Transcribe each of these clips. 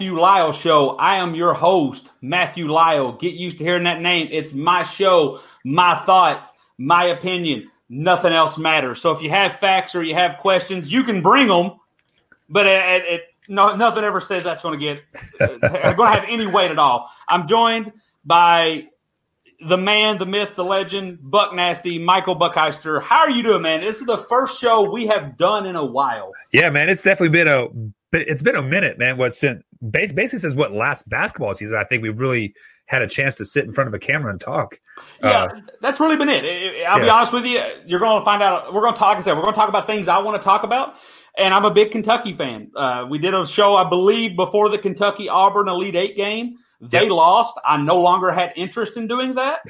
Matthew Lyle Show. I am your host, Matthew Lyle. Get used to hearing that name. It's my show, my thoughts, my opinion. Nothing else matters. So if you have facts or you have questions, you can bring them, but nothing ever says that's going to have any weight at all. I'm joined by the man, the myth, the legend, Buck Nasty, Michael Buckheister. How are you doing, man? This is the first show we have done in a while. Yeah, man, it's definitely been a minute, man. Basically since last basketball season, I think we've really had a chance to sit in front of a camera and talk. Yeah, that's really been it. I'll be honest with you. You're going to find out. We're going to talk about things I want to talk about. And I'm a big Kentucky fan. We did a show, I believe, before the Kentucky-Auburn Elite Eight game. They lost. I no longer had interest in doing that.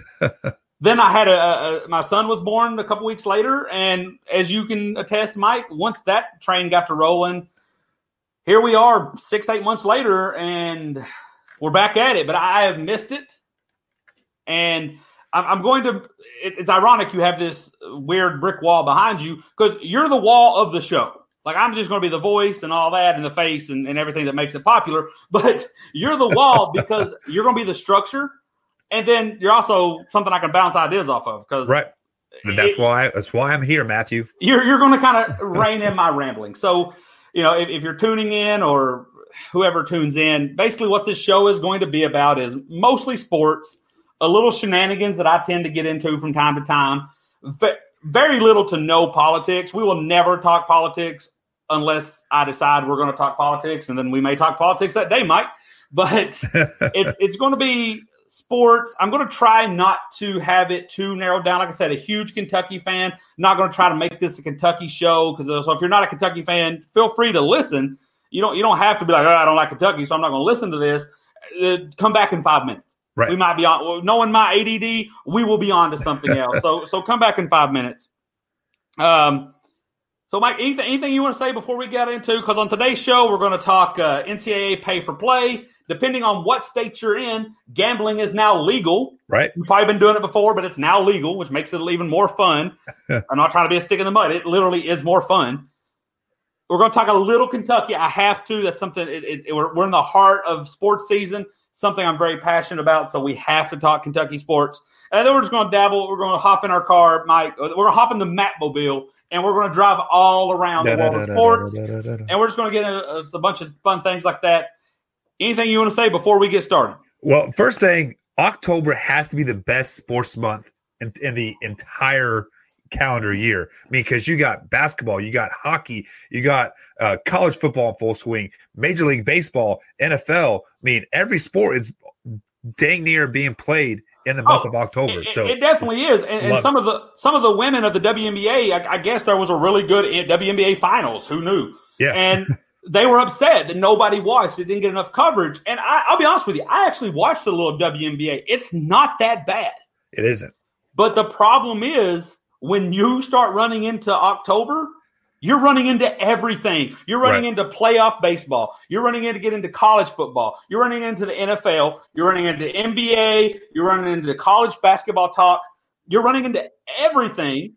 Then I had my son was born a couple weeks later. And as you can attest, Mike, once that train got to rolling, here we are 6-8 months later, and we're back at it. But I have missed it. And I'm going to – it's ironic you have this weird brick wall behind you because you're the wall of the show. Like, I'm just going to be the voice and all that and the face and everything that makes it popular. But you're the wall because you're going to be the structure. And then you're also something I can bounce ideas off of. Right. That's why I'm here, Matthew. You're going to kind of rein in my rambling. So, if you're tuning in or whoever tunes in, basically what this show is going to be about is mostly sports, a little shenanigans that I tend to get into from time to time. Very little to no politics. We will never talk politics unless I decide we're going to talk politics, and then we may talk politics that day, Mike. But it's going to be sports. I'm going to try not to have it too narrowed down. Like I said, a huge Kentucky fan. Not going to try to make this a Kentucky show because so if you're not a Kentucky fan, feel free to listen. You don't have to be like, I don't like Kentucky, so I'm not going to listen to this. Come back in 5 minutes. Right. We might be on. Knowing my ADD, we will be on to something else. So come back in 5 minutes. So Mike, anything you want to say before we get into? Because on today's show, we're going to talk NCAA pay for play. Depending on what state you're in, gambling is now legal. Right. You've probably been doing it before, but it's now legal, which makes it even more fun. I'm not trying to be a stick in the mud. It literally is more fun. We're going to talk a little Kentucky. I have to. That's something. We're in the heart of sports season. Something I'm very passionate about, so we have to talk Kentucky sports. And then we're just going to dabble. We're going to hop in our car, Mike. We're going to hop in the Matmobile, and we're going to drive all around the world of sports. And we're just going to get into a bunch of fun things like that. Anything you want to say before we get started? Well, first thing, October has to be the best sports month in the entire calendar year. I mean, because you got basketball, you got hockey, you got college football in full swing, Major League Baseball, NFL. I mean, every sport is dang near being played in the month of October. It definitely is. And some of the women of the WNBA, I guess there was a really good WNBA finals. Who knew? Yeah. And they were upset that nobody watched. It didn't get enough coverage. And I'll be honest with you, I actually watched a little WNBA. It's not that bad. It isn't. But the problem is, when you start running into October, you're running into everything. You're running into playoff baseball. You're running in to get into college football. You're running into the NFL. You're running into NBA. You're running into college basketball talk. You're running into everything.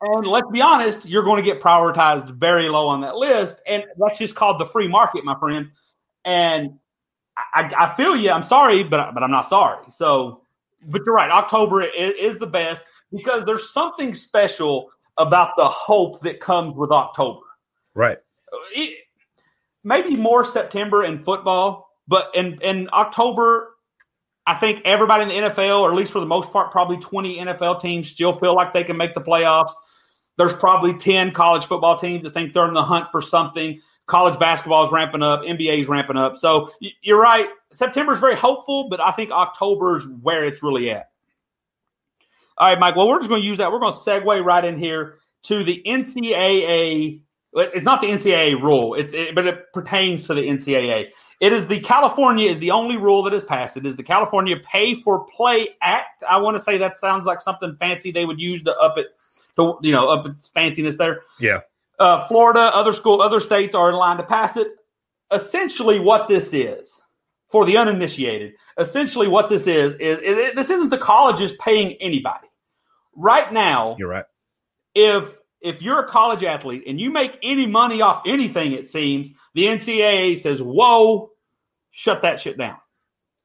And let's be honest, you're going to get prioritized very low on that list. And that's just called the free market, my friend. And I feel you. I'm sorry, but I'm not sorry. So, but you're right. October is the best. Because there's something special about the hope that comes with October. Right. Maybe more September in football, but in October, I think everybody in the NFL, or at least for the most part, probably 20 NFL teams still feel like they can make the playoffs. There's probably 10 college football teams that think they're in the hunt for something. College basketball is ramping up. NBA is ramping up. So you're right. September is very hopeful, but I think October is where it's really at. All right, Mike. Well, we're just going to use that. We're going to segue right in here to the NCAA. It's not the NCAA rule, but it pertains to the NCAA. It is California is the only rule that has passed. It is the California Pay for Play Act. I want to say that sounds like something fancy they would use to up its fanciness there. Yeah. Florida, other states are in line to pass it. Essentially, what this is, for the uninitiated, this isn't the colleges paying anybody. Right now, you're right. If you're a college athlete and you make any money off anything, it seems, the NCAA says, whoa, shut that shit down.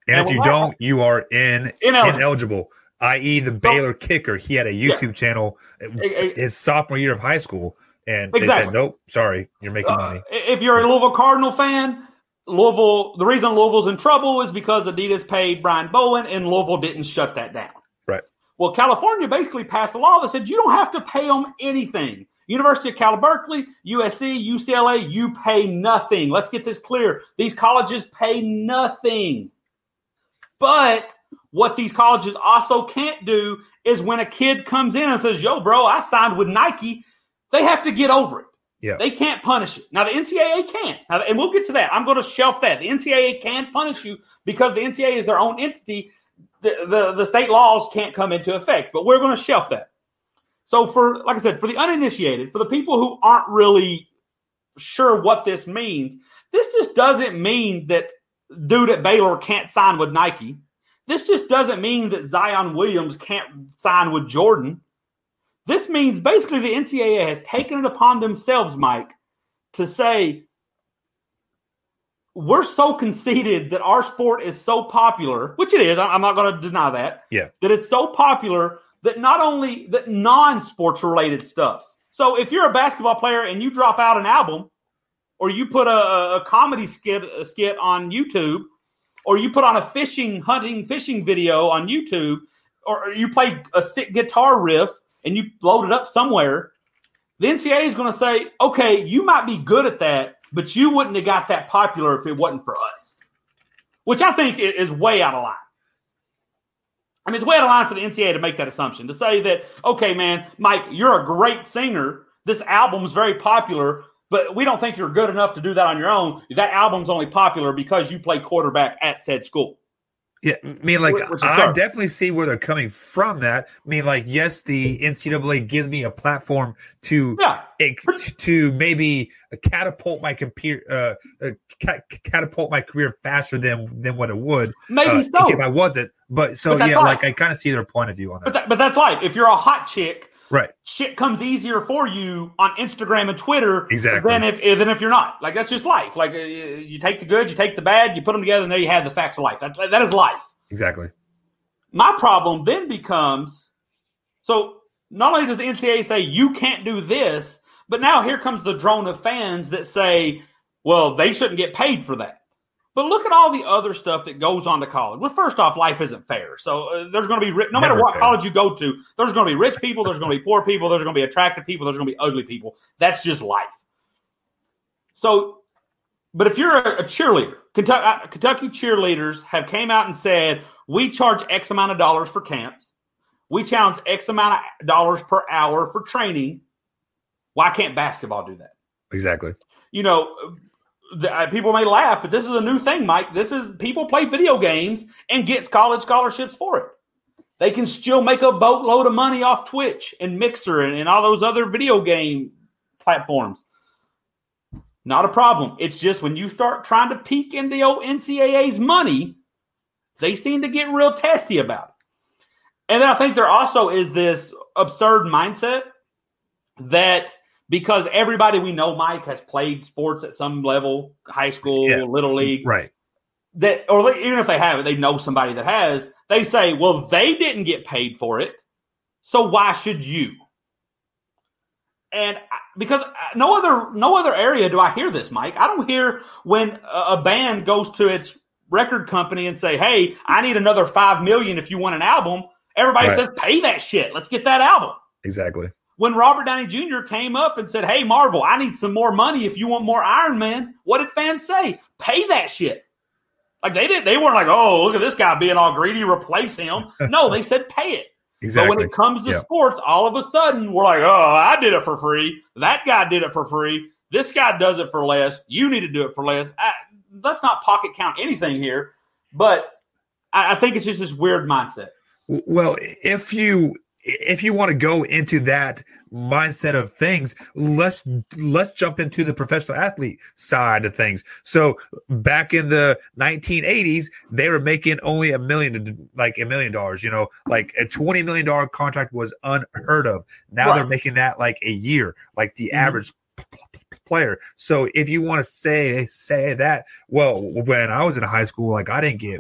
And if you don't, you are ineligible. I.e., the Baylor kicker. He had a YouTube channel his sophomore year of high school, and they said, "Nope, sorry, you're making money." If you're a Louisville Cardinal fan, the reason Louisville's in trouble is because Adidas paid Brian Bowen, and Louisville didn't shut that down. Right. Well, California basically passed a law that said you don't have to pay them anything. University of Cal Berkeley, USC, UCLA, you pay nothing. Let's get this clear. These colleges pay nothing. But what these colleges also can't do is when a kid comes in and says, yo, bro, I signed with Nike, they have to get over it. Yeah. They can't punish it. Now, the NCAA can't. And we'll get to that. I'm going to shelf that. The NCAA can punish you because the NCAA is their own entity. The state laws can't come into effect. But we're going to shelf that. So like I said, for the uninitiated, for the people who aren't really sure what this means, this just doesn't mean that dude at Baylor can't sign with Nike. This just doesn't mean that Zion Williams can't sign with Jordan. This means basically the NCAA has taken it upon themselves, Mike, to say, we're so conceited that our sport is so popular, which it is, I'm not going to deny that, that it's so popular that not only that non-sports related stuff. So if you're a basketball player and you drop out an album, or you put a comedy skit on YouTube, or you put on a fishing video on YouTube, or you play a sick guitar riff and you load it up somewhere, the NCAA is going to say, okay, you might be good at that, but you wouldn't have got that popular if it wasn't for us, which I think is way out of line. I mean, it's way out of line for the NCAA to make that assumption, to say that, okay, man, Mike, you're a great singer. This album's very popular, but we don't think you're good enough to do that on your own. That album's only popular because you play quarterback at said school. Yeah, I mean, like, I definitely see where they're coming from that. I mean, like, yes, the NCAA gives me a platform to maybe catapult my career faster than what it would. Maybe so. If I wasn't. But so, yeah, like, I kind of see their point of view on that. But that's life. If you're a hot chick, right, shit comes easier for you on Instagram and Twitter than if you're not. Like, that's just life. Like, you take the good, you take the bad, you put them together, and there you have the facts of life. That is life. Exactly. My problem then becomes, so not only does the NCAA say you can't do this, but now here comes the drone of fans that say, well, they shouldn't get paid for that. But look at all the other stuff that goes on to college. Well, first off, life isn't fair. So there's going to be, no matter what college you go to, there's going to be rich people, there's going to be poor people, there's going to be attractive people, there's going to be ugly people. That's just life. So, but if you're a cheerleader, Kentucky cheerleaders have came out and said, we charge X amount of dollars for camps. We charge X amount of dollars per hour for training. Why can't basketball do that? Exactly. You know, people may laugh, but this is a new thing, Mike. People play video games and get college scholarships for it. They can still make a boatload of money off Twitch and Mixer and all those other video game platforms. Not a problem. It's just when you start trying to peek in the old NCAA's money, they seem to get real testy about it. And then I think there also is this absurd mindset that because everybody we know, Mike, has played sports at some level, high school, little league. Right. That, or even if they haven't, they know somebody that has. They say, well, they didn't get paid for it, so why should you? And because no other area do I hear this, Mike. I don't hear when a band goes to its record company and say, hey, I need another $5 million if you want an album. Everybody says, pay that shit. Let's get that album. Exactly. When Robert Downey Jr. came up and said, hey, Marvel, I need some more money if you want more Iron Man, what did fans say? Pay that shit. Like they weren't like, oh, look at this guy being all greedy, replace him. No, they said pay it. Exactly. But when it comes to sports, all of a sudden we're like, oh, I did it for free. That guy did it for free. This guy does it for less. You need to do it for less. Let's not pocket count anything here. But I think it's just this weird mindset. Well, if you want to go into that mindset of things, let's jump into the professional athlete side of things. So back in the 1980s, they were making only $1 million. You know, like a $20 million contract was unheard of. Now they're making that like a year. Like the average player. So if you want to say that, well, when I was in high school, like I didn't get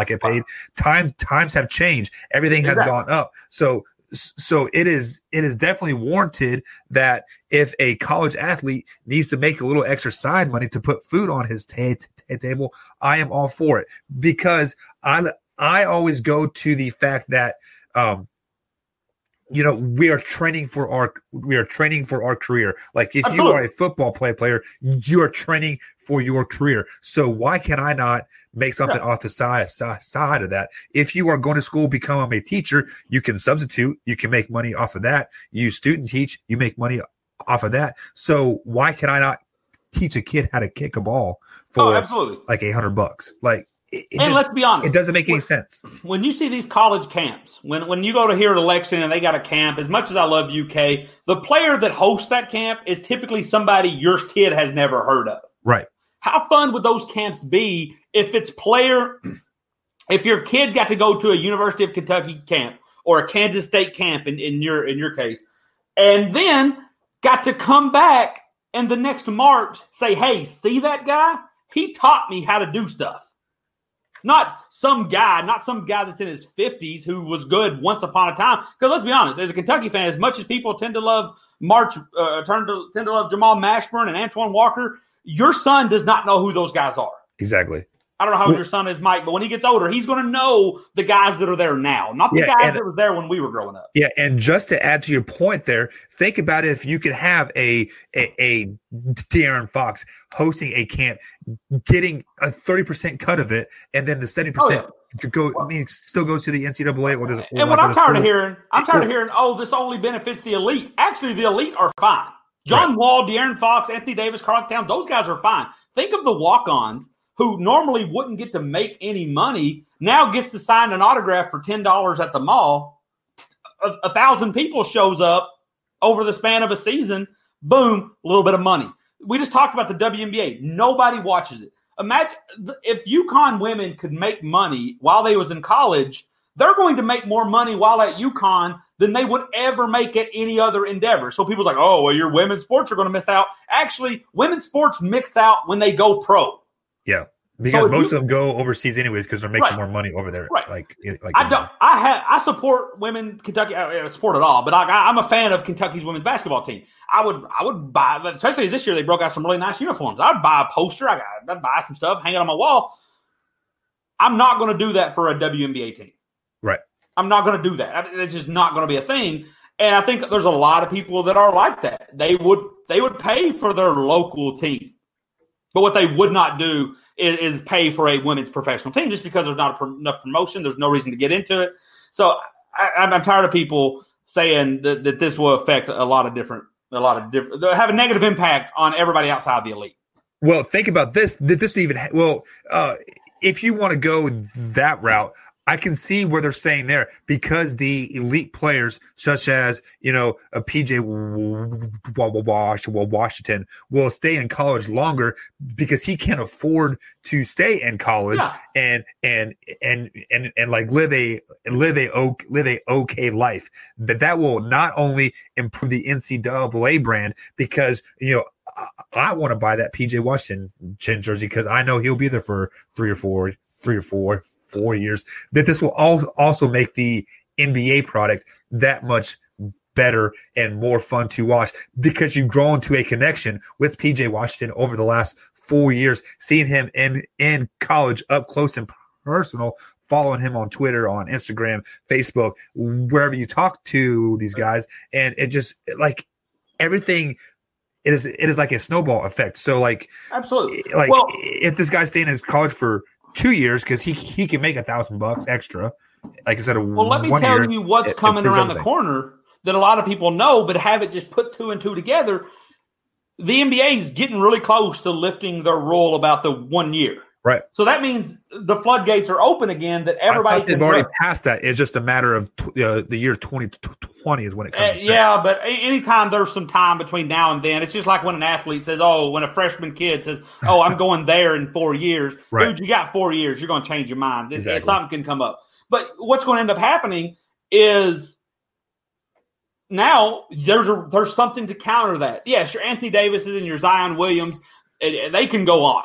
get paid. Times have changed. Everything has gone up. So it is definitely warranted that if a college athlete needs to make a little extra side money to put food on his table, I am all for it, because I always go to the fact that we are training for our career. Like if you are a football player, you are training for your career. So why can I not make something off the side of that? If you are going to school, become a teacher, you can substitute, you can make money off of that. You student teach, you make money off of that. So why can I not teach a kid how to kick a ball for like $100? Like, let's be honest, it doesn't make any sense. When you see these college camps, when you go to here to Lexington and they got a camp, as much as I love UK, the player that hosts that camp is typically somebody your kid has never heard of. Right. How fun would those camps be if your kid got to go to a University of Kentucky camp or a Kansas State camp in your case, and then got to come back and the next March say, hey, see that guy? He taught me how to do stuff. Not some guy that's in his 50s who was good once upon a time. Because let's be honest, as a Kentucky fan, as much as people tend to love tend to love Jamal Mashburn and Antoine Walker, your son does not know who those guys are. Exactly. I don't know how old your son is, Mike, but when he gets older, he's going to know the guys that are there now, not the guys that were there when we were growing up. Yeah, and just to add to your point there, think about if you could have a De'Aaron Fox hosting a camp, getting a 30% cut of it, and then the 70% could go. I mean, it still goes to the NCAA. And what I'm tired of hearing, this only benefits the elite. Actually, the elite are fine. John Wall, De'Aaron Fox, Anthony Davis, Karl Towns, those guys are fine. Think of the walk-ons who normally wouldn't get to make any money, now gets to sign an autograph for $10 at the mall. 1,000 people shows up over the span of a season. Boom, a little bit of money. We just talked about the WNBA. Nobody watches it. Imagine if UConn women could make money while they was in college, they're going to make more money while at UConn than they would ever make at any other endeavor. So people's like, oh, well, your women's sports are going to miss out. Actually, women's sports mix out when they go pro. Yeah, because most of them go overseas anyways because they're making more money over there. Right. Like I support women Kentucky. I support it all, but I'm a fan of Kentucky's women's basketball team. I would buy, especially this year they broke out some really nice uniforms. I'd buy a poster. I'd buy some stuff, hang it on my wall. I'm not going to do that for a WNBA team. Right. I'm not going to do that. It's just not going to be a thing. And I think there's a lot of people that are like that. They would pay for their local team. But what they would not do is pay for a women's professional team just because there's not enough promotion. There's no reason to get into it. So I'm tired of people saying that this will affect a lot of different, have a negative impact on everybody outside the elite. Well, think about this. If you want to go that route, I can see where they're saying there because the elite players, such as, a PJ Washington, will stay in college longer because he can't afford to stay in college and like live a okay life. That will not only improve the NCAA brand because I want to buy that PJ Washington jersey because I know he'll be there for 3 or 4 years, that this will also make the NBA product that much better and more fun to watch because you've grown to a connection with PJ Washington over the last 4 years, seeing him in college up close and personal, following him on Twitter, on Instagram, Facebook, wherever you talk to these guys. And it just like everything it is like a snowball effect. So absolutely, if this guy's staying in college for 2 years because he can make $1,000 extra, like I said. Well, let me tell you what's coming around the corner that a lot of people know, but haven't just put 2 and 2 together. The NBA is getting really close to lifting their rule about the 1 year. Right. So that means the floodgates are open again. That everybody they've already passed that. It's just a matter of the year 2020 is when it comes. But anytime there's some time between now and then, it's just like when an athlete says, when a freshman kid says, I'm going there in 4 years. Right. Dude, you got 4 years. You're going to change your mind. Exactly. Something can come up. But what's going to end up happening is now there's something to counter that. Yes, your Anthony Davises and your Zion Williams, they can go on.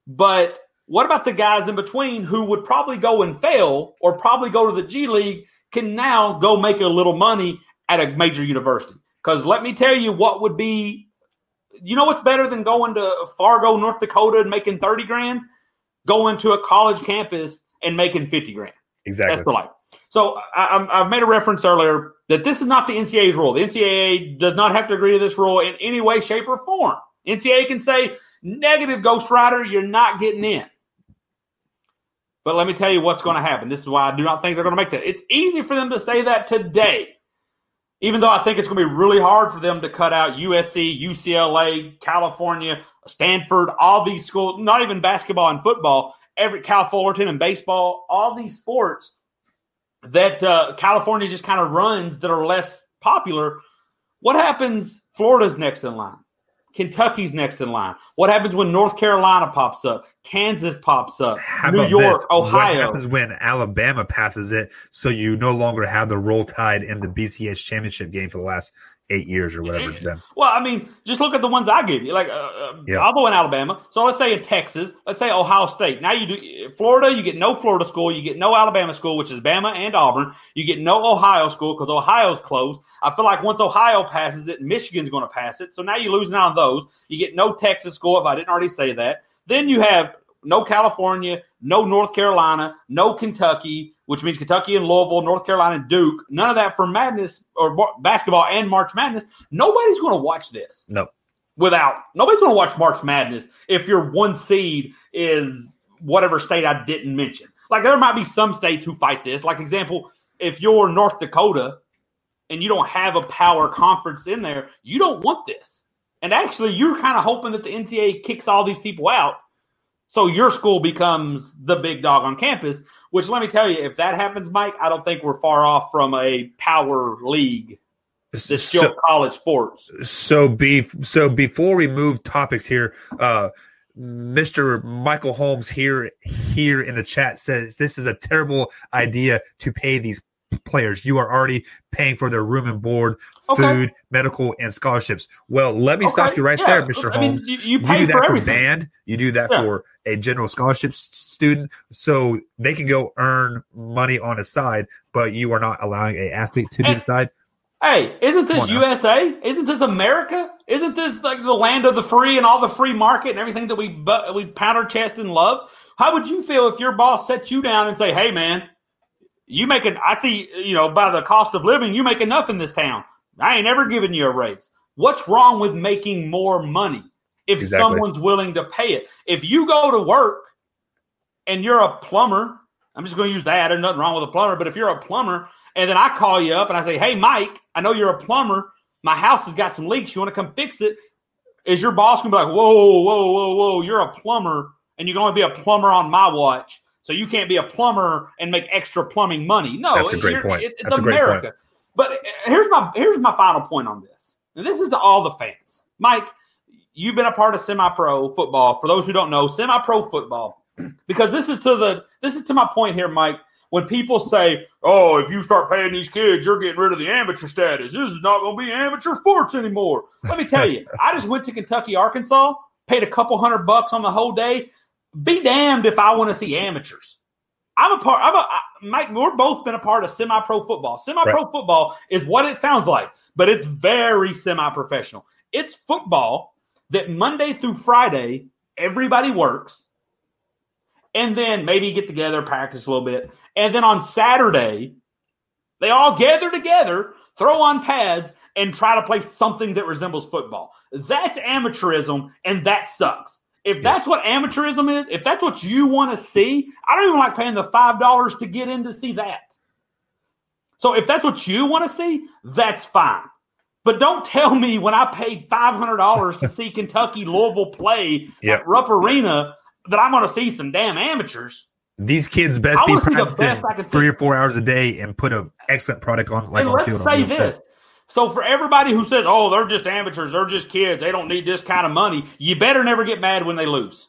But what about the guys in between who would probably go and fail or probably go to the G League can now go make a little money at a major university? Because let me tell you what would be – you know what's better than going to Fargo, North Dakota and making $30,000? Going to a college campus and making $50,000. Exactly. That's the life. So I've made a reference earlier that this is not the NCAA's rule. The NCAA does not have to agree to this rule in any way, shape, or form. NCAA can say, negative, Ghost Rider, you're not getting in. But let me tell you what's going to happen. This is why I do not think they're going to make that. It's easy for them to say that today, even though I think it's going to be really hard for them to cut out USC, UCLA, California, Stanford, all these schools, not even basketball and football, every Cal Fullerton and baseball, all these sports that California just kind of runs that are less popular. What happens? Florida's next in line. Kentucky's next in line. What happens when North Carolina pops up? Kansas pops up. New York, Ohio. What happens when Alabama passes it so you no longer have the Roll Tide in the BCS championship game for the last 8 years or whatever it's been? Well, I mean, just look at the ones I give you. Like, I'll go in Alabama. So let's say in Texas, let's say Ohio State. Now you do Florida, you get no Florida school. You get no Alabama school, which is Bama and Auburn. You get no Ohio school because Ohio's closed. I feel like once Ohio passes it, Michigan's going to pass it. So now you're losing out on those. You get no Texas school, if I didn't already say that. Then you have no California, no North Carolina, no Kentucky, which means Kentucky and Louisville, North Carolina and Duke. None of that for Madness or basketball and March Madness. Nobody's going to watch this. No. Nobody's going to watch March Madness if your one seed is whatever state I didn't mention. Like, there might be some states who fight this. Like, example, if you're North Dakota and you don't have a power conference in there, you don't want this. And actually, you're kind of hoping that the NCAA kicks all these people out so your school becomes the big dog on campus, which, let me tell you, if that happens, Mike, I don't think we're far off from a power league. It's still college sports. So before we move topics here, Mr. Michael Holmes here in the chat says this is a terrible idea to pay these players. You are already paying for their room and board, food, medical, and scholarships. Well, let me stop you right there, Mr. Holmes. I mean, you pay do that for everything. band. You do that for a general scholarship student, so they can go earn money on the side, but you are not allowing an athlete to decide. Hey, isn't this USA? Isn't this America? Isn't this like the land of the free and all the free market and everything that we pound our chest and love? How would you feel if your boss set you down and say, hey, man, I see, by the cost of living, you make enough in this town. I ain't ever giving you a raise. What's wrong with making more money if someone's willing to pay it? If you go to work and you're a plumber, I'm just going to use that. There's nothing wrong with a plumber. But if you're a plumber and then I call you up and I say, hey, Mike, I know you're a plumber. My house has got some leaks. You want to come fix it? Is your boss going to be like, whoa, you're a plumber and you can only be a plumber on my watch, so you can't be a plumber and make extra plumbing money? No, that's a great point. It's America. But here's my final point on this. And this is to all the fans. Mike, you've been a part of semi-pro football. For those who don't know, semi-pro football, because this is to my point here, Mike. When people say, oh, if you start paying these kids, you're getting rid of the amateur status. This is not going to be amateur sports anymore. Let me tell you, I just went to Kentucky, Arkansas, paid a couple $100 on the whole day. Be damned if I want to see amateurs. Mike, we're both been a part of semi-pro football. Semi-pro football is what it sounds like, but it's very semi-professional. It's football that Monday through Friday, everybody works, and then maybe get together, practice a little bit. And then on Saturday, they all gather together, throw on pads, and try to play something that resembles football. That's amateurism, and that sucks. If that's what amateurism is, if that's what you want to see, I don't even like paying the $5 to get in to see that. So if that's what you want to see, that's fine. But don't tell me when I paid $500 to see Kentucky Louisville play at Rupp Arena that I'm going to see some damn amateurs. These kids best be practicing 3 or 4 hours a day and put an excellent product on. Like, and let's say this. So for everybody who says, oh, they're just amateurs, they're just kids, they don't need this kind of money, you better never get mad when they lose.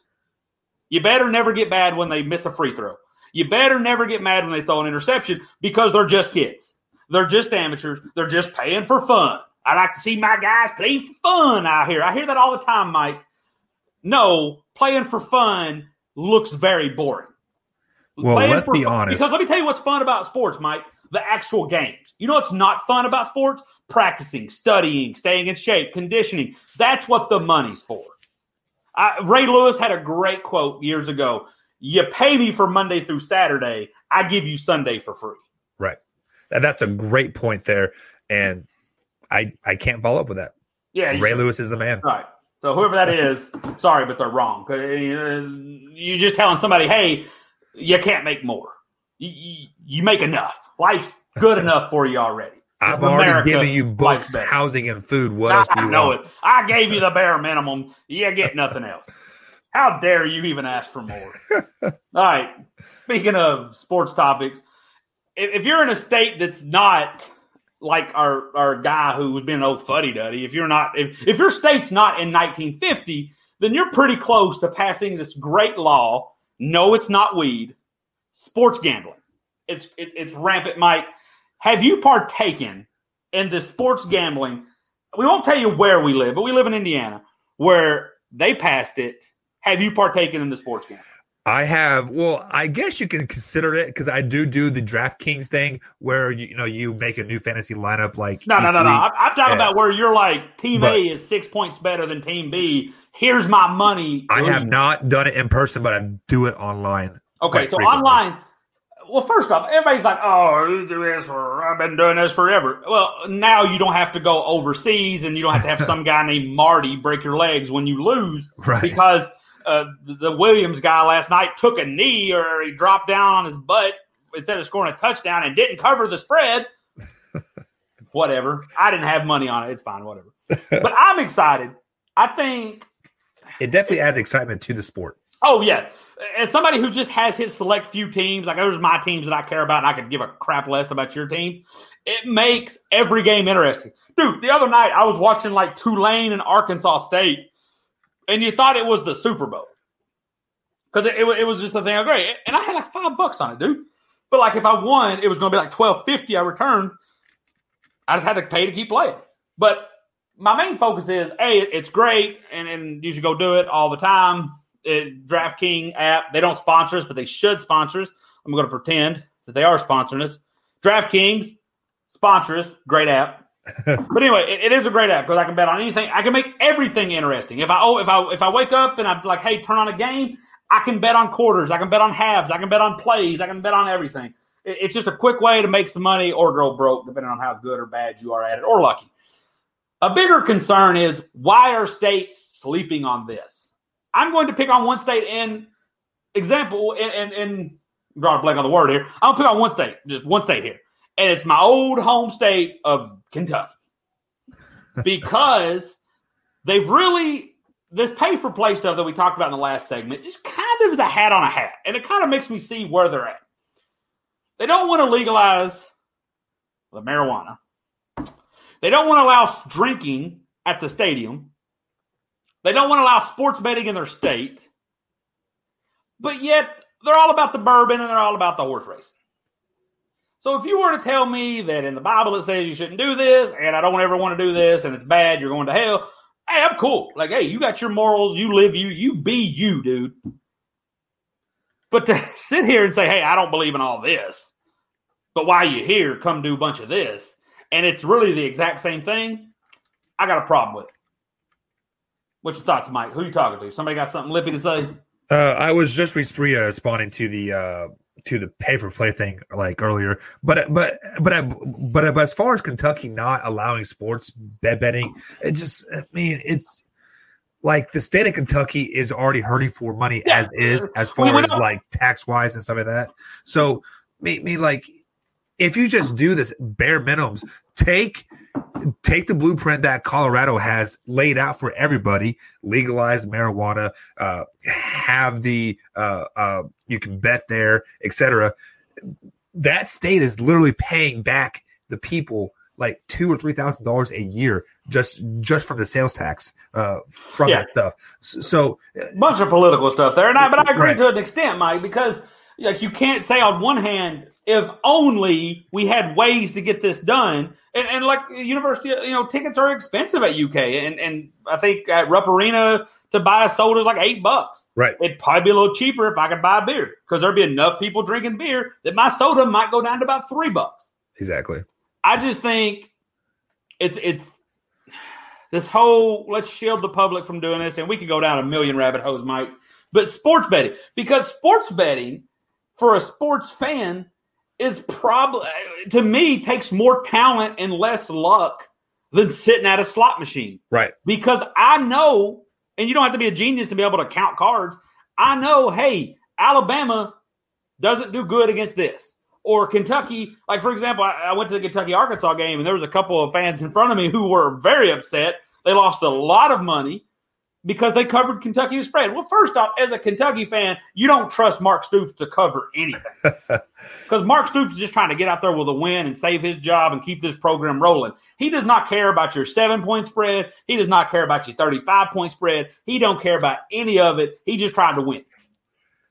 You better never get mad when they miss a free throw. You better never get mad when they throw an interception, because they're just kids. They're just amateurs. They're just paying for fun. I like to see my guys play for fun out here. I hear that all the time, Mike. No, playing for fun looks very boring. Well, let's be honest. Because let me tell you what's fun about sports, Mike. The actual games. You know what's not fun about sports? Practicing, studying, staying in shape, conditioning. That's what the money's for. Ray Lewis had a great quote years ago. You pay me for Monday through Saturday. I give you Sunday for free. Right. That's a great point there. And I can't follow up with that. Yeah, Ray Lewis is the man. Right. So whoever that is, sorry, but they're wrong. You're just telling somebody, hey, you can't make more. You make enough. Life's good enough for you already. I'm already giving you books, housing, and food. What else do you want? I know it. I gave you the bare minimum. You get nothing else. How dare you even ask for more? All right. Speaking of sports topics, if you're in a state that's not like our guy who was being an old fuddy-duddy, if your state's not in 1950, then you're pretty close to passing this great law. No, it's not weed. Sports gambling. It's rampant, Mike. Have you partaken in the sports gambling? We won't tell you where we live, but we live in Indiana where they passed it. Have you partaken in the sports gambling? I have. Well, I guess you can consider it because I do the DraftKings thing where you make a new fantasy lineup like no. I'm talking about where you're like Team A is 6 points better than Team B. Here's my money. I have not done it in person, but I do it online. Okay, so online. Well, first off, everybody's like, "Oh, you do this I've been doing this forever." Well, now you don't have to go overseas, and you don't have to have some guy named Marty break your legs when you lose, right? Because the Williams guy last night took a knee or he dropped down on his butt instead of scoring a touchdown and didn't cover the spread. Whatever. I didn't have money on it. It's fine. Whatever. But I'm excited. I think it definitely adds excitement to the sport. Oh, yeah. As somebody who just has his select few teams, like those are my teams that I care about, and I could give a crap less about your teams, it makes every game interesting. Dude, the other night I was watching like Tulane and Arkansas State, and you thought it was the Super Bowl. Because it was just a thing of great. And I had like $5 on it, dude. But like if I won, it was going to be like $12.50 I returned. I just had to pay to keep playing. But my main focus is, A, it's great, and you should go do it all the time. DraftKings app, they don't sponsor us, but they should sponsor us. I'm going to pretend that they are sponsoring us. DraftKings, sponsor us. Great app. But anyway, it is a great app because I can bet on anything. I can make everything interesting. If I wake up and I'm like, hey, turn on a game, I can bet on quarters. I can bet on halves. I can bet on plays. I can bet on everything. It's just a quick way to make some money or go broke, depending on how good or bad you are at it, or lucky. A bigger concern is, why are states sleeping on this? I'm going to pick on one state in example, and draw a blank on the word here. I'm going to pick on one state, just one state here. And it's my old home state of Kentucky. Because they've really, this pay-for-play stuff that we talked about in the last segment, just kind of is a hat on a hat. And it kind of makes me see where they're at. They don't want to legalize the marijuana. They don't want to allow drinking at the stadium. They don't want to allow sports betting in their state. But yet, they're all about the bourbon and they're all about the horse racing. So if you were to tell me that in the Bible it says you shouldn't do this, and I don't ever want to do this, and it's bad, you're going to hell, hey, I'm cool. Like, hey, you got your morals, you live you be you, dude. But to sit here and say, hey, I don't believe in all this, but while you're here, come do a bunch of this, and it's really the exact same thing, I got a problem with it. What's your thoughts, Mike? Who are you talking to? Somebody got something lippy to say? I was just responding to the pay-per-play thing like earlier, but as far as Kentucky not allowing sports betting, it's like the state of Kentucky is already hurting for money as far as like tax wise and stuff like that. So, like, if you just do this bare minimums, take the blueprint that Colorado has laid out for everybody, legalize marijuana, have the you can bet there, etc. That state is literally paying back the people like $2,000 or $3,000 a year just from the sales tax from that stuff. So bunch of political stuff there, but I agree to an extent, Mike, because like you can't say on one hand if only we had ways to get this done. And like university, tickets are expensive at UK. And I think at Rupp Arena to buy a soda is like $8. Right. It'd probably be a little cheaper if I could buy a beer because there'd be enough people drinking beer that my soda might go down to about $3. Exactly. I just think it's this whole let's shield the public from doing this, and we could go down a million rabbit holes, Mike. But sports betting, because sports betting for a sports fan is probably, to me, takes more talent and less luck than sitting at a slot machine. Right. Because I know, and you don't have to be a genius to be able to count cards. I know, hey, Alabama doesn't do good against this. Or Kentucky, like, for example, I went to the Kentucky-Arkansas game, and there was a couple of fans in front of me who were very upset. They lost a lot of money because they covered Kentucky's spread. Well, first off, as a Kentucky fan, you don't trust Mark Stoops to cover anything. Because Mark Stoops is just trying to get out there with a win and save his job and keep this program rolling. He does not care about your 7-point spread. He does not care about your 35-point spread. He don't care about any of it. He just tried to win.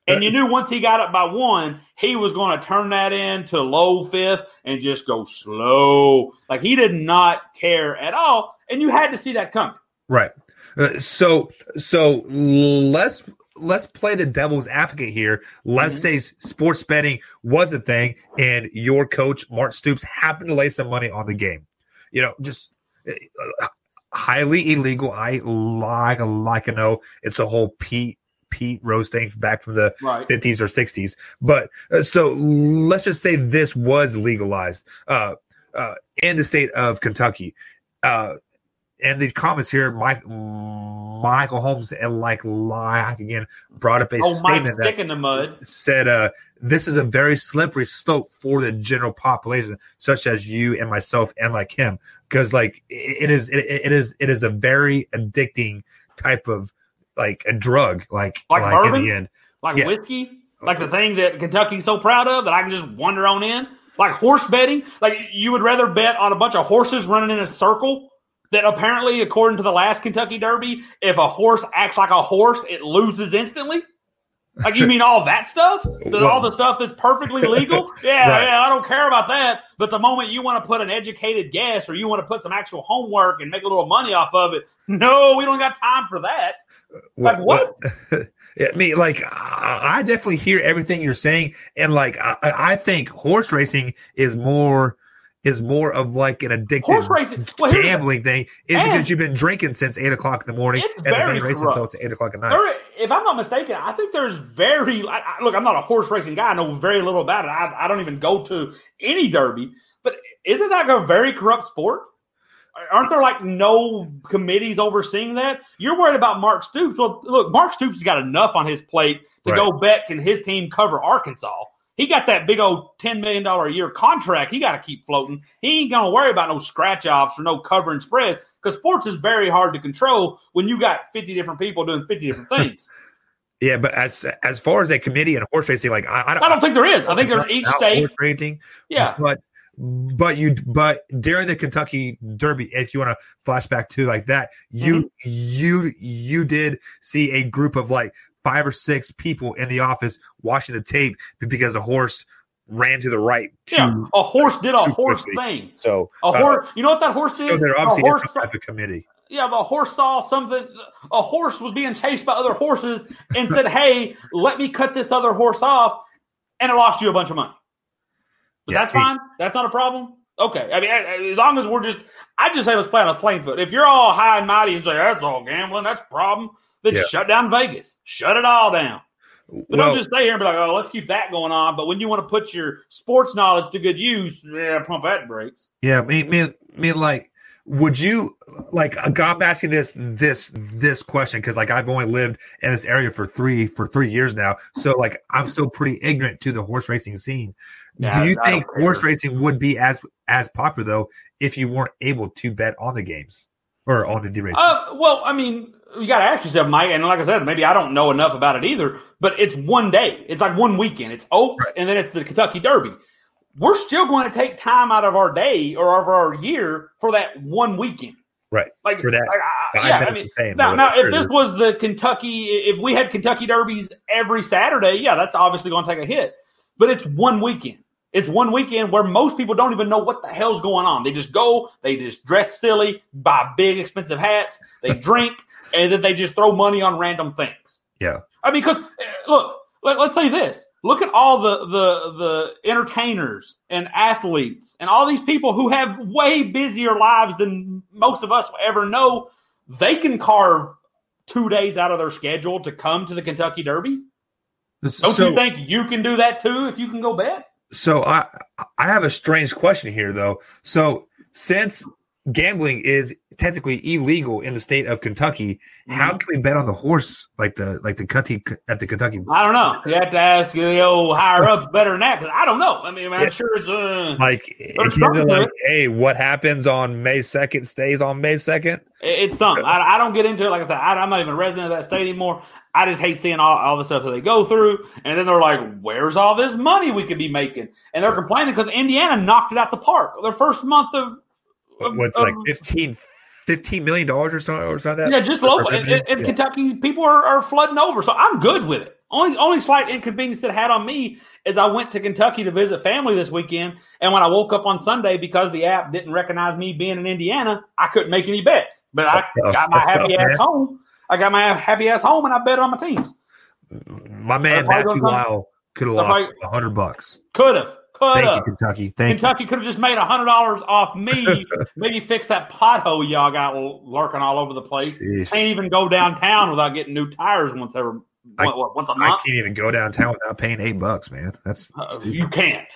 And you knew once he got up by 1, he was going to turn that into low fifth and just go slow. Like, he did not care at all. And you had to see that coming. Right. So let's play the devil's advocate here. Let's say sports betting was a thing, and your coach Mark Stoops happened to lay some money on the game. Just highly illegal. I know it's a whole Pete Rose thing back from the 50s or 60s. But so let's just say this was legalized in the state of Kentucky. And the comments here, Michael Holmes and like again brought up a statement that in the mud. Said this is a very slippery slope for the general population, such as you and myself and like him, because like it is a very addicting type of like a drug, like bourbon, in the end, whiskey, like the thing that Kentucky's so proud of that I can just wander on in, like horse betting. Like you would rather bet on a bunch of horses running in a circle. That apparently, according to the last Kentucky Derby, if a horse acts like a horse, it loses instantly? Like, you mean all that stuff? All the stuff that's perfectly legal? Yeah, I don't care about that. But the moment you want to put an educated guess or you want to put some actual homework and make a little money off of it, no, we don't got time for that. Like, what? I mean, like, I definitely hear everything you're saying. And, like, I think horse racing is more of like an addictive gambling thing because you've been drinking since 8 o'clock in the morning and the main race until 8 o'clock at night. If I'm not mistaken, I think there's look, I'm not a horse racing guy. I know very little about it. I don't even go to any derby, but isn't that a very corrupt sport? Aren't there like no committees overseeing that? You're worried about Mark Stoops. Well, look, Mark Stoops has got enough on his plate to go bet can his team cover Arkansas. He got that big old $10 million a year contract. He got to keep floating. He ain't going to worry about no scratch offs or no cover and spread because sports is very hard to control when you got 50 different people doing 50 different things. Yeah, but as far as a committee and horse racing, like I don't think there is. I think there's each state. Horse racing, yeah, but during the Kentucky Derby, if you want to flash back to like that, you did see a group of like 5 or 6 people in the office watching the tape because a horse ran to the right. A horse did a horse thing. So a horse, you know what that horse did? So there obviously is some type of committee. Yeah, the horse saw something. A horse was being chased by other horses and said, "Hey, let me cut this other horse off," and it lost you a bunch of money. But that's fine. That's not a problem. Okay. I mean, as long as I just say let's play on a playing field. If you're all high and mighty and say that's all gambling, that's a problem. Then shut down Vegas. Shut it all down. But don't just stay here and be like, oh, let's keep that going on. But when you want to put your sports knowledge to good use, pump that brakes. Yeah, I mean, like, would you like? I'm asking this question because like I've only lived in this area for 3 years now, so like I'm still pretty ignorant to the horse racing scene. Do you think horse racing would be as popular though if you weren't able to bet on the games or on the racing? Well, I mean. You got to ask yourself, Mike, and like I said, maybe I don't know enough about it either, but it's one day. It's like one weekend. It's Oaks, and then it's the Kentucky Derby. We're still going to take time out of our day or of our year for that one weekend. Right. Like, for that. I mean, now if this was the Kentucky, if we had Kentucky Derbies every Saturday, that's obviously going to take a hit. But it's one weekend. It's one weekend where most people don't even know what the hell's going on. They just go, they just dress silly, buy big expensive hats, they drink, and then they just throw money on random things. Yeah. I mean, because look, let's say this. Look at all the entertainers and athletes and all these people who have way busier lives than most of us will ever know. They can carve 2 days out of their schedule to come to the Kentucky Derby. Don't you think you can do that too if you can go bet? So I have a strange question here, though. So since gambling is technically illegal in the state of Kentucky, how can we bet on the horse like the Kentucky at the Kentucky? I don't know. You have to ask the old higher ups better than that because I don't know. I mean, I'm sure it's hey, what happens on May 2nd stays on May 2nd. It's something. I don't get into it. Like I said, I'm not even a resident of that state anymore. I just hate seeing all the stuff that they go through. And then they're like, where's all this money we could be making? And they're complaining because Indiana knocked it out the park. Their first month of what's like $15 million or something like that? Yeah, just local. And Kentucky people are flooding over. So I'm good with it. Only slight inconvenience it had on me is I went to Kentucky to visit family this weekend. And when I woke up on Sunday, because the app didn't recognize me being in Indiana, I couldn't make any bets. But I got my happy ass home. I got my happy ass home, and I bet on my teams. My man Matthew Lyle could have lost $100. Could have. Thank you, Kentucky. Kentucky could have just made $100 off me. Maybe fix that pothole y'all got lurking all over the place. Jeez. Can't even go downtown without getting new tires once a month. I can't even go downtown without paying $8, man. That's you can't.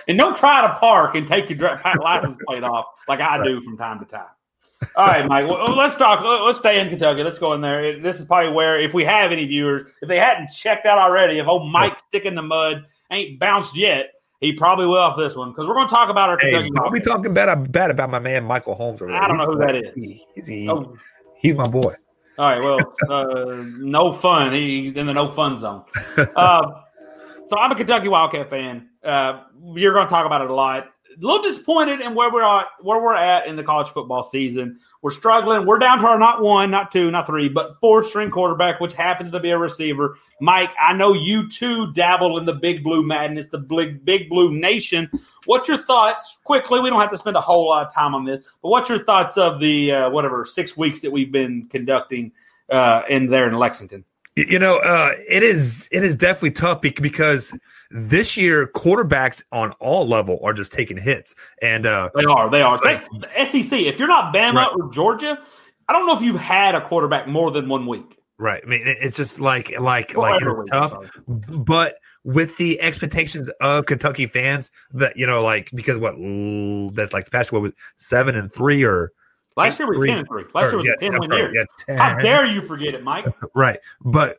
And don't try to park and take your license plate off like I do from time to time. All right, Mike. Well, let's talk. Let's stay in Kentucky. Let's go in there. This is probably where, if we have any viewers, if they hadn't checked out already, if old Mike Stick in the Mud ain't bounced yet, he probably will off this one because we're going to talk about our Kentucky. I'll be talking bad about my man Michael Holmes over there. I don't know who that is. He's my boy. All right. Well, no fun. He's in the no fun zone. So I'm a Kentucky Wildcat fan. You're going to talk about it a lot. A little disappointed in where we're at in the college football season. We're struggling. We're down to our not one, not two, not three, but fourth string quarterback, which happens to be a receiver. Mike, I know you too dabble in the Big Blue madness, the Big Blue Nation. What's your thoughts? Quickly, we don't have to spend a whole lot of time on this, but what's your thoughts of the 6 weeks that we've been conducting in Lexington? It is definitely tough because this year quarterbacks on all level are just taking hits, and they are. The SEC. If you're not Bama or Georgia, I don't know if you've had a quarterback more than 1 week. Right. I mean, it's just like it's tough, but with the expectations of Kentucky fans that because that's like the past 7-3 or. Last year was 10-3. Last year was a 10-win year. Yeah, how dare you forget it, Mike? Right, but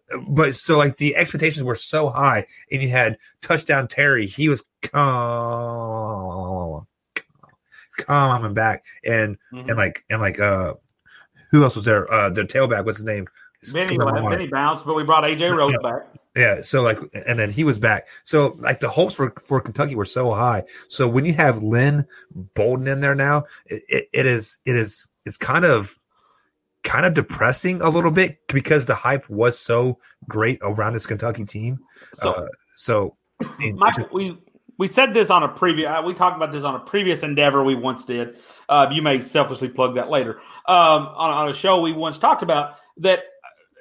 so like the expectations were so high, and you had touchdown Terry. He was coming back, and who else was there? Their tailback, what's his name? Benny bounced, but we brought AJ Rose back. Yeah, so and then he was back. So the hopes for Kentucky were so high. So when you have Lynn Bolden in there now, it's kind of depressing a little bit because the hype was so great around this Kentucky team. Mike, we said this on a previous. We talked about this on a previous endeavor we once did. You may selfishly plug that later. On a show we once talked about that.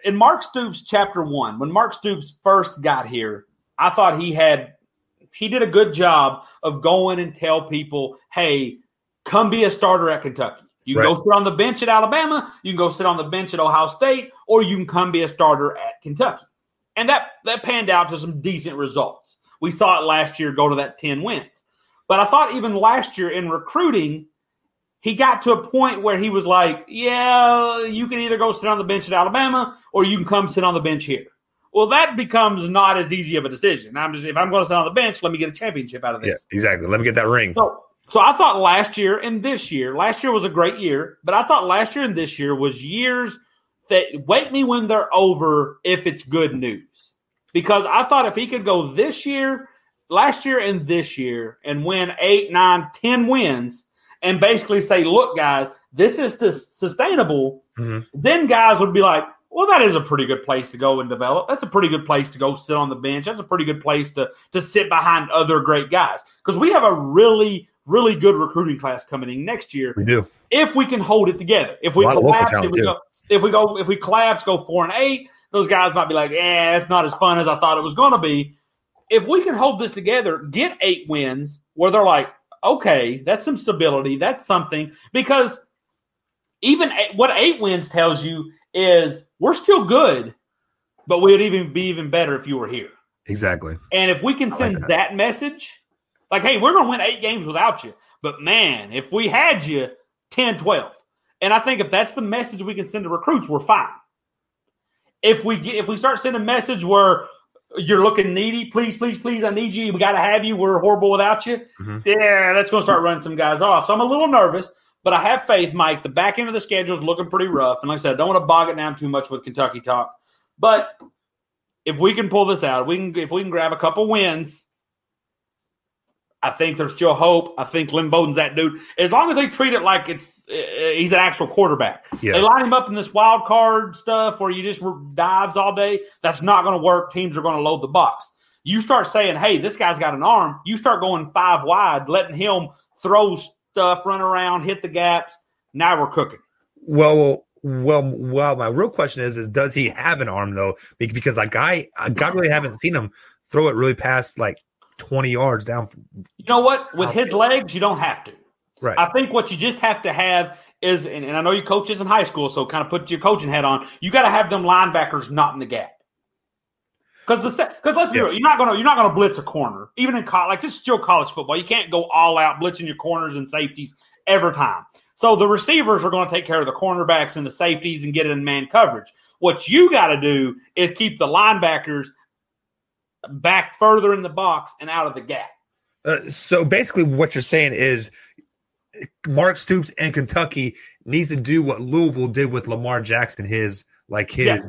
In Mark Stoops' chapter 1, when Mark Stoops first got here, I thought he did a good job of going and tell people, hey, come be a starter at Kentucky. You can go sit on the bench at Alabama, you can go sit on the bench at Ohio State, or you can come be a starter at Kentucky. And that panned out to some decent results. We saw it last year go to that 10 wins. But I thought even last year in recruiting, he got to a point where he was like, yeah, you can either go sit on the bench at Alabama or you can come sit on the bench here. Well, that becomes not as easy of a decision. If I'm going to sit on the bench, let me get a championship out of this. Yeah, exactly. Let me get that ring. So I thought last year was a great year, but I thought last year and this year was years that wake me when they're over if it's good news. Because I thought if he could go last year and this year and win 8, 9, 10 wins, and basically say, look, guys, this is sustainable, then guys would be like, Well, that is a pretty good place to go and develop. That's a pretty good place to go sit on the bench. That's a pretty good place to sit behind other great guys. Because we have a really, really good recruiting class coming in next year. We do. If we can hold it together. If we collapse, if we collapse, go 4-8, those guys might be like, it's not as fun as I thought it was going to be. If we can hold this together, get 8 wins where they're like, okay, that's some stability. That's something. Because even what 8 wins tells you is we're still good, but we'd even be even better if you were here. Exactly. And if we can send that message, like, hey, we're going to win 8 games without you. But, man, if we had you, 10, 12. And I think if that's the message we can send to recruits, we're fine. If we start sending a message where you're looking needy, please, please, please, I need you, we got to have you, we're horrible without you, that's going to start running some guys off. So I'm a little nervous. But I have faith, Mike. The back end of the schedule is looking pretty rough. And like I said, I don't want to bog it down too much with Kentucky talk. But if we can pull this out, if we can grab a couple wins, I think there's still hope. I think Lynn Bowden's that dude. As long as they treat it like he's an actual quarterback. Yeah. They line him up in this wild card stuff where you just dives all day. That's not going to work. Teams are going to load the box. You start saying, hey, this guy's got an arm. You start going 5 wide, letting him throw stuff, run around, hit the gaps. Now we're cooking. Well. My real question is does he have an arm though? Because I really haven't seen him throw it really past like 20 yards down. You know what? With his legs, you don't have to. Right. I think what you just have to have is, and I know you coaches in high school, so kind of put your coaching hat on. You got to have them linebackers not in the gap. Because let's be real, you're not gonna blitz a corner even in college. Like, this is still college football. You can't go all out blitzing your corners and safeties every time. So the receivers are going to take care of the cornerbacks and the safeties and get it in man coverage. What you got to do is keep the linebackers back further in the box and out of the gap. So basically, what you're saying is Mark Stoops and Kentucky needs to do what Louisville did with Lamar Jackson his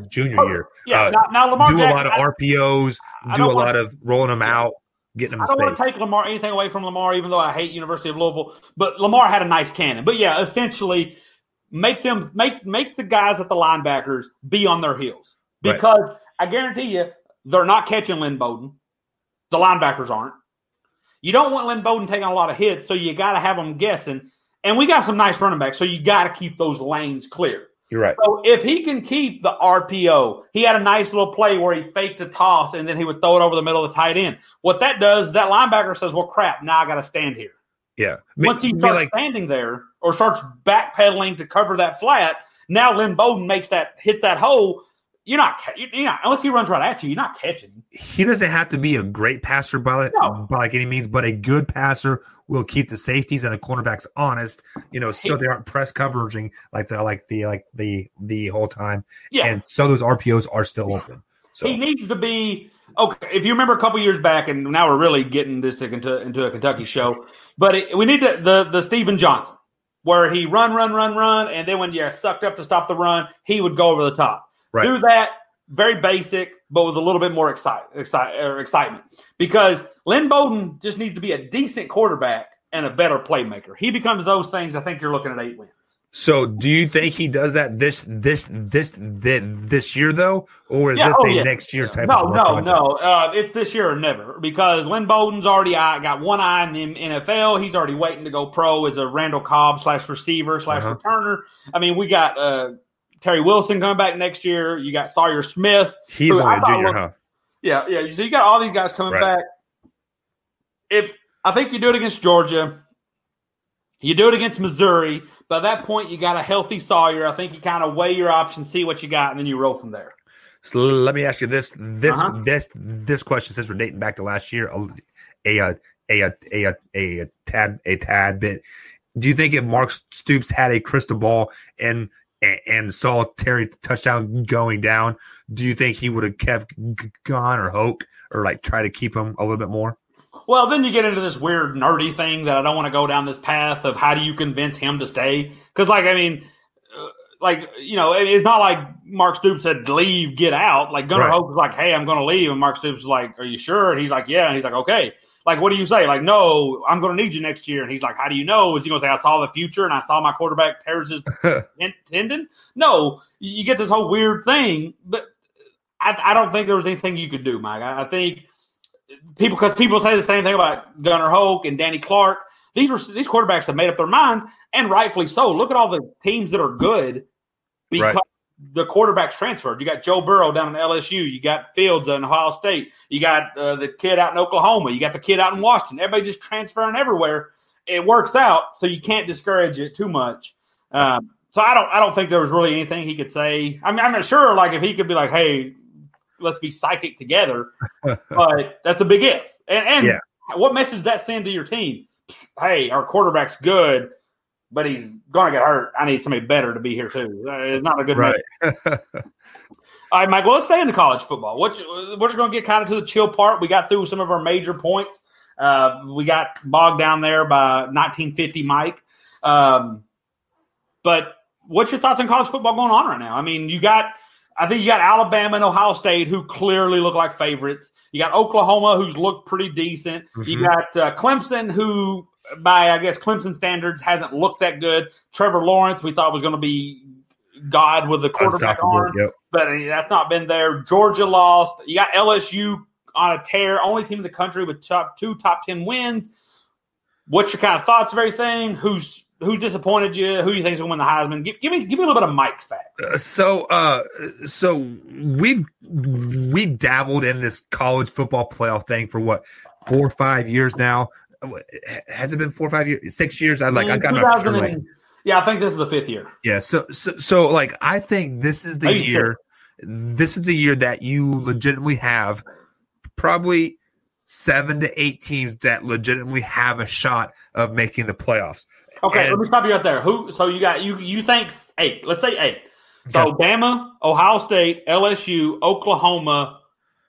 junior year. Yeah, now Lamar do Jackson, a lot of RPOs, do a lot of rolling them out, getting them in space. I don't want to take anything away from Lamar, even though I hate University of Louisville. But Lamar had a nice cannon. But yeah, essentially, make the guys at the linebackers be on their heels, because I guarantee you they're not catching Lynn Bowden. The linebackers aren't. You don't want Lynn Bowden taking a lot of hits, so you got to have them guessing. And we got some nice running backs, so you got to keep those lanes clear. You're right. So if he can keep the RPO, he had a nice little play where he faked a toss and then he would throw it over the middle of the tight end. What that does is that linebacker says, well, crap, now I got to stand here. Yeah. Once he starts standing there or starts backpedaling to cover that flat, now Lynn Bowden hits that hole. You're not unless he runs right at you, you're not catching him. He doesn't have to be a great passer by any means, but a good passer will keep the safeties and the cornerbacks honest, so they aren't press coveraging like the whole time. Yeah. And so those RPOs are still open. So he needs to be okay. If you remember a couple years back, and now we're really getting this into a Kentucky show, but we need the Steven Johnson, where he run, and then when you're sucked up to stop the run, he would go over the top. Right. Do that, very basic, but with a little bit more excitement. Because Lynn Bowden just needs to be a decent quarterback and a better playmaker. He becomes those things, I think you're looking at 8 wins. So do you think he does that this year, though? Or is this next year type of project? No. It's this year or never. Because Lynn Bowden's already got one eye in the NFL. He's already waiting to go pro as a Randall Cobb /receiver /returner. I mean, we got Terry Wilson coming back next year. You got Sawyer Smith. He's only a junior, huh? Yeah. So you got all these guys coming back. I think you do it against Georgia. You do it against Missouri. By that point, you got a healthy Sawyer. I think you kind of weigh your options, see what you got, and then you roll from there. So let me ask you this question, since we're dating back to last year, a tad bit. Do you think if Mark Stoops had a crystal ball and saw Terry touchdown going down, do you think he would have kept Gon or Hoke or try to keep him a little bit more? Well, then you get into this weird nerdy thing that I don't want to go down this path of how do you convince him to stay? Because, like, it's not like Mark Stoops said, leave, get out. Like Gunnar Hoak was like, hey, I'm going to leave. And Mark Stoops was like, are you sure? And he's like, yeah. And he's like, okay. Like, what do you say? Like, no, I'm going to need you next year. And he's like, how do you know? Is he going to say, I saw the future and I saw my quarterback tears his tendon? No, you get this whole weird thing. But I don't think there was anything you could do, Mike. I think because people say the same thing about Gunnar Hoak and Danny Clark. These quarterbacks have made up their mind, and rightfully so. Look at all the teams that are good because the quarterbacks transferred. You got Joe Burrow down in LSU. You got Fields in Ohio State. You got the kid out in Oklahoma. You got the kid out in Washington. Everybody just transferring everywhere. It works out, so you can't discourage it too much. So I don't think there was really anything he could say. I mean, I'm not sure, like, if he could be like, hey, let's be psychic together. But that's a big if. And what message does that send to your team? Hey, our quarterback's good, but he's going to get hurt. I need somebody better to be here too. It's not a good message. All right, Mike, well, let's stay into college football. We're just going to get kind of to the chill part. We got through some of our major points. We got bogged down there by 1950 Mike. But what's your thoughts on college football going on right now? I mean, I think you got Alabama and Ohio State, who clearly look like favorites. You got Oklahoma, who's looked pretty decent. Mm-hmm. You got Clemson, who, by, I guess, Clemson standards, hasn't looked that good. Trevor Lawrence, we thought was going to be God with the quarterback arm, but that's not been there. Georgia lost. You got LSU on a tear, only team in the country with two top 10 wins. What's your kind of thoughts of everything? Who's disappointed you? Who do you think is going to win the Heisman? Give me a little bit of Mike facts. So we've dabbled in this college football playoff thing for 4 or 5 years now. Has it been 4 or 5 years? 6 years? I got enough. Yeah, I think this is the 5th year. Yeah. So like, I think this is the year. This is the year that you legitimately have probably 7 to 8 teams that legitimately have a shot of making the playoffs. Okay, let me stop you right there. So you think 8? Let's say 8. So Bama, Ohio State, LSU, Oklahoma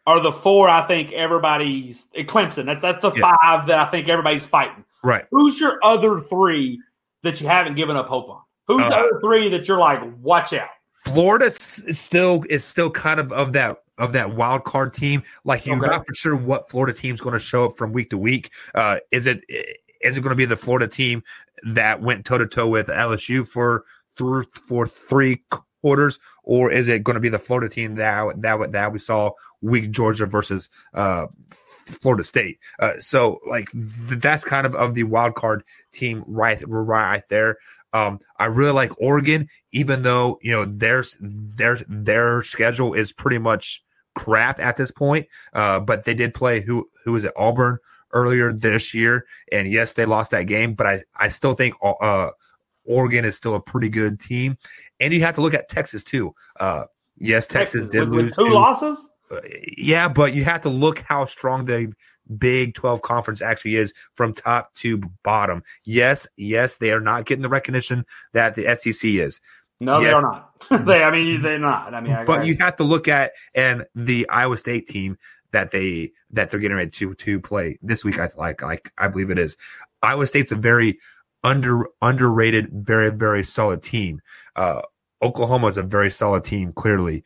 are the 4. I think everybody's Clemson. That's the 5 that I think everybody's fighting. Right. Who's your other 3 that you haven't given up hope on? Who's the other 3 that you're like, watch out? Florida is still kind of that wild card team. Like, you're not for sure what Florida team's going to show up from week to week. Is it going to be the Florida team that went toe-to-toe with LSU for 3 quarters, or is it going to be the Florida team that we saw week Georgia versus Florida State? So, like, that's kind of the wild card team right there. I really like Oregon, even though their schedule is pretty much crap at this point. But they did play who is it, Auburn, earlier this year, and yes, they lost that game, but I still think Oregon is still a pretty good team. And you have to look at Texas too. Yes, Texas did lose 2 losses. Yeah, but you have to look how strong the Big 12 conference actually is from top to bottom. Yes, they are not getting the recognition that the SEC is. No, they are not. They're not. But you have to look at the Iowa State team that they're getting ready to play this week. I believe it is. Iowa State's a very underrated, very, very solid team. Oklahoma is a very solid team, clearly.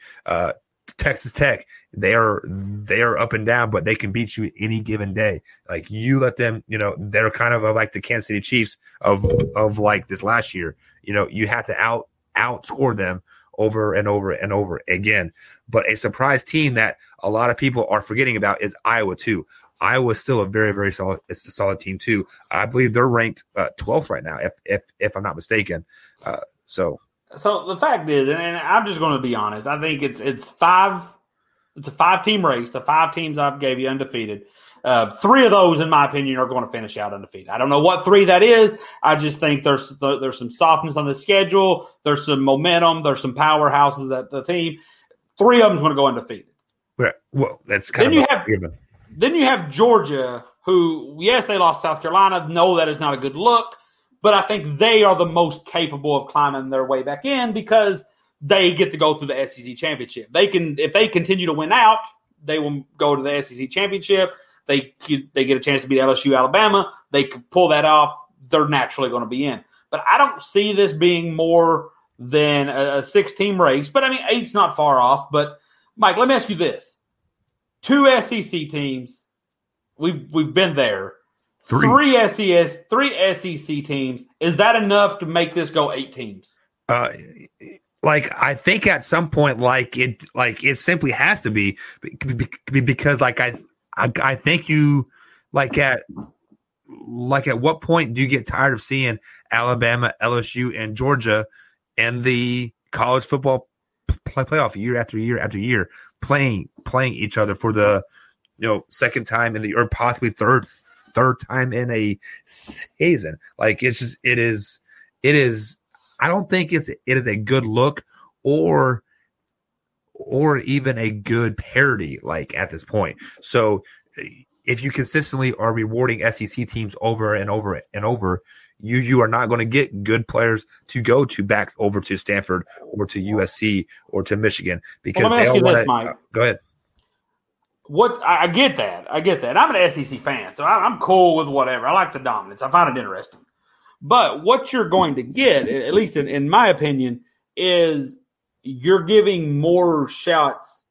Texas Tech, they are up and down, but they can beat you any given day. Like, you let them, they're kind of like the Kansas City Chiefs of like this last year. You have to outscore them over and over and over again. But a surprise team that a lot of people are forgetting about is Iowa too. Iowa is still a very, very solid team too. I believe they're ranked 12th right now, if I'm not mistaken. So the fact is, and I'm just going to be honest, I think it's a 5-team race. The 5 teams I've gave you undefeated. 3 of those, in my opinion, are going to finish out undefeated. I don't know what 3 that is. I just think there's some softness on the schedule. There's some momentum. There's some powerhouses at the team. 3 of them's going to go undefeated. Yeah, well, that's kind of given. Then you have Georgia, who, yes, they lost South Carolina. No, that is not a good look. But I think they are the most capable of climbing their way back in because they get to go through the SEC championship. If they continue to win out, they will go to the SEC championship. They get a chance to beat LSU, Alabama. They can pull that off. They're naturally going to be in. But I don't see this being more than a 6-team race. But, I mean, 8's not far off. But, Mike, let me ask you this. 2 SEC teams, we've been there. 3 SEC teams. Is that enough to make this go 8 teams? I think at some point, it simply has to be because, I think you at what point do you get tired of seeing Alabama, LSU, and Georgia and the college football playoff year after year after year playing each other for the second time or possibly third time in a season? It is. I don't think it is a good look or even a good parody at this point. So if you consistently are rewarding SEC teams over and over and over, you are not going to get good players to go back over to Stanford or to USC or to Michigan because they all want to. Go ahead. I get that. I'm an SEC fan, so I'm cool with whatever. I like the dominance. I find it interesting. But what you're going to get, at least in my opinion, is you're giving more shots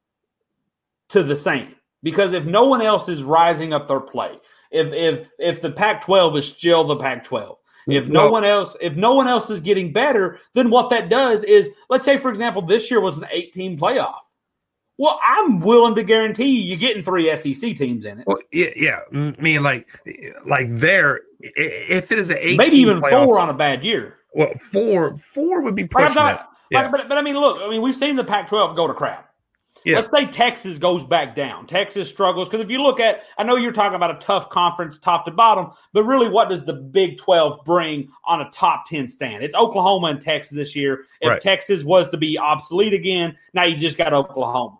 to the same. Because if no one else is rising up their play, if the Pac-12 is still the Pac-12, if no one else is getting better, then what that does is, let's say, for example, this year was an 8-team playoff. Well, I'm willing to guarantee you're getting 3 SEC teams in it. Well, yeah. I mean, if it is an 8-team maybe even playoff, 4 on a bad year. Well, four would be pushing it. Yeah. But I mean, look, we've seen the Pac-12 go to crap. Yeah. Let's say Texas goes back down. Texas struggles. Because if you look at, I know you're talking about a tough conference top to bottom, but really what does the Big 12 bring on a top 10 stand? It's Oklahoma and Texas this year. If Texas was to be obsolete again, now you just got Oklahoma.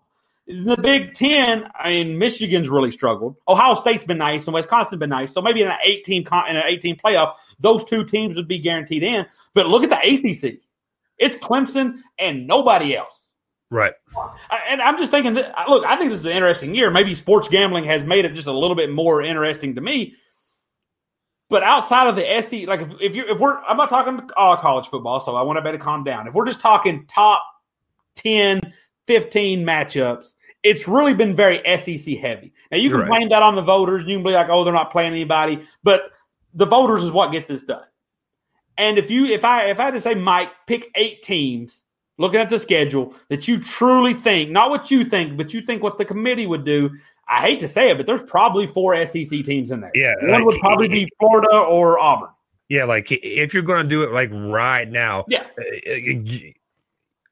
The Big 10, Michigan's really struggled. Ohio State's been nice and Wisconsin's been nice. So maybe in an 18 playoff, those 2 teams would be guaranteed in. But look at the ACC. It's Clemson and nobody else. Right. And I'm just thinking that, look, I think this is an interesting year. Maybe sports gambling has made it just a little bit more interesting to me. But outside of the SEC, I'm not talking college football, so I want everybody to calm down. If we're just talking top 10, 15 matchups, it's really been very SEC heavy. Now, you can blame that on the voters. You can be like, oh, they're not playing anybody. But the voters is what gets this done. And if I had to say, Mike, pick 8 teams, looking at the schedule, that you truly think, not what you think, but you think what the committee would do, I hate to say it, but there's probably 4 SEC teams in there. Yeah, one would probably be Florida or Auburn. Yeah, if you're going to do it right now,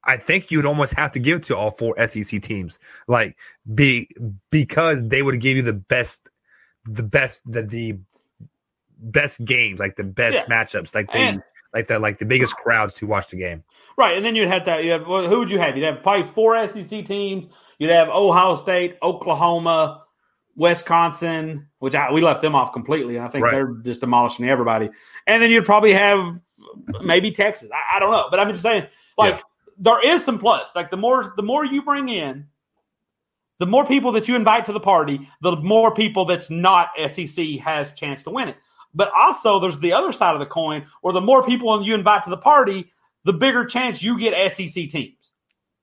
I think you'd almost have to give it to all 4 SEC teams, because they would give you the best games, the best matchups, the biggest crowds to watch the game. Right, and then you'd have that. Who would you have? You'd have probably 4 SEC teams. You'd have Ohio State, Oklahoma, Wisconsin, which we left them off completely, and I think they're just demolishing everybody. And then you'd probably have maybe Texas. I don't know, but I'm just saying, there is some plus. The more you bring in, the more people that you invite to the party, the more people that's not SEC has a chance to win it. But also, there's the other side of the coin, where the more people you invite to the party, the bigger chance you get SEC teams.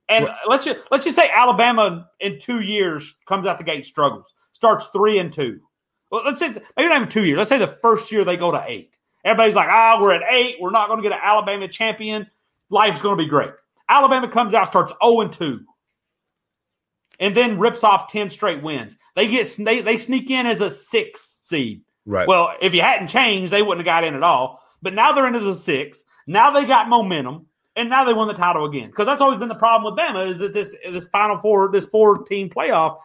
And let's just say Alabama in 2 years comes out the gate, struggles, starts 3-2. Well, let's say maybe not even 2 years. Let's say the first year they go to 8. Everybody's like, we're at 8. We're not going to get an Alabama champion. Life's going to be great. Alabama comes out, starts 0-2, and then rips off 10 straight wins. They sneak in as a 6th seed. Right. Well, if you hadn't changed, they wouldn't have got in at all. But now they're in as a 6. Now they got momentum, and now they won the title again. Because that's always been the problem with Bama, is that this Final Four, this 4-team playoff,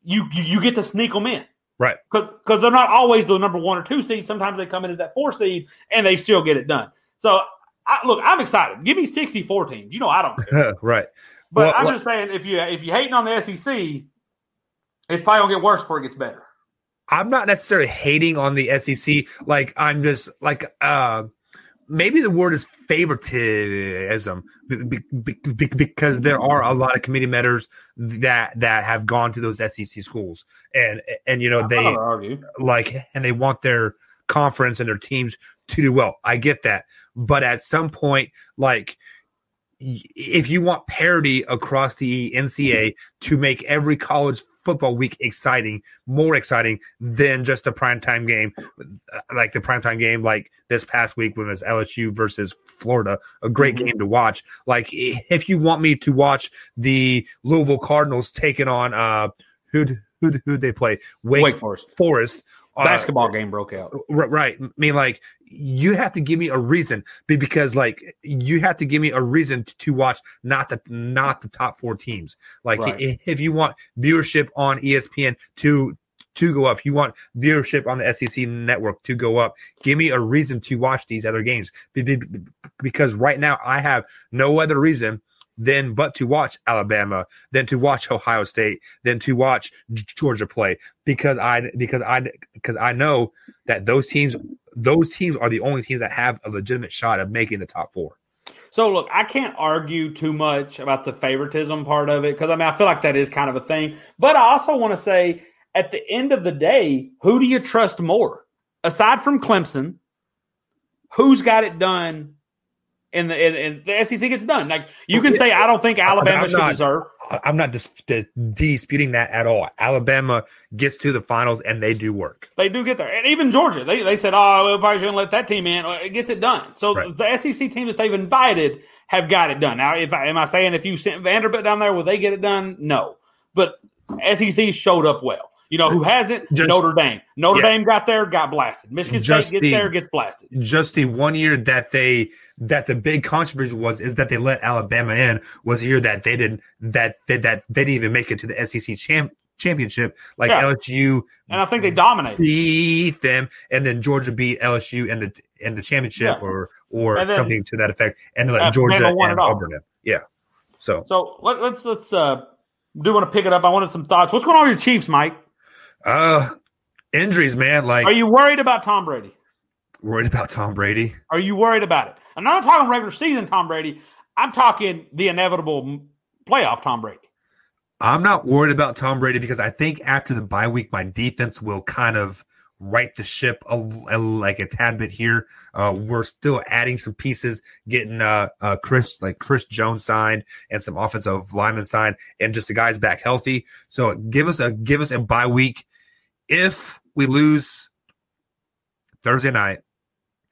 you get to sneak them in. Right. Because they're not always the number 1 or 2 seed. Sometimes they come in as that 4 seed, and they still get it done. So, I'm excited. Give me 64 teams. I don't care. Right. But I'm just saying, if you hating on the SEC, it's probably going to get worse before it gets better. I'm not necessarily hating on the SEC. I'm just maybe the word is favoritism, because there are a lot of committee members that have gone to those SEC schools, and they want their conference and their teams to do well. I get that, but at some point, if you want parity across the NCAA to make every college football week more exciting than just the primetime game, like the primetime game, like this past week when it was LSU versus Florida, a great game to watch. Like if you want me to watch the Louisville Cardinals taking on who'd they play? Wake Forest. Basketball game broke out. Right. I mean, like, you have to give me a reason because, like, you have to give me a reason to watch not the top 4 teams. Like, if you want viewership on ESPN to go up, you want viewership on the SEC network to go up, give me a reason to watch these other games. Because right now I have no other reason but to watch Alabama, then to watch Ohio State, then to watch Georgia play, because I know that those teams are the only teams that have a legitimate shot of making the top 4. So look, I can't argue too much about the favoritism part of it, because I feel like that is kind of a thing. But I also want to say, at the end of the day, who do you trust more? Aside from Clemson, who's got it done? And the SEC gets done. Like, you can say, I don't think Alabama should deserve. I'm not disputing that at all. Alabama gets to the finals and they do work. They do get there. And even Georgia, they said, oh, we probably shouldn't let that team in. It gets it done. So the SEC teams that they've invited have got it done. Now, am I saying if you sent Vanderbilt down there, will they get it done? No. But SEC showed up well. You know who hasn't? Notre Dame. Notre Dame got there, got blasted. Michigan State gets there, gets blasted. Just the 1 year that the big controversy is that they let Alabama in was a year that they didn't even make it to the SEC championship. Like LSU, and I think they dominated, beat them, and then Georgia beat LSU in the championship or then, something to that effect, and let Georgia and Auburn in. Yeah. So let's do want to pick it up. I wanted some thoughts. What's going on with your Chiefs, Mike? Injuries, man. Like, are you worried about Tom Brady? Worried about Tom Brady? Are you worried about it? I'm not talking regular season Tom Brady. I'm talking the inevitable playoff Tom Brady. I'm not worried about Tom Brady because I think after the bye week, my defense will kind of right the ship like a tad bit here. We're still adding some pieces, getting Chris Jones signed and some offensive linemen signed, and just the guys back healthy. So give us a bye week. If we lose Thursday night,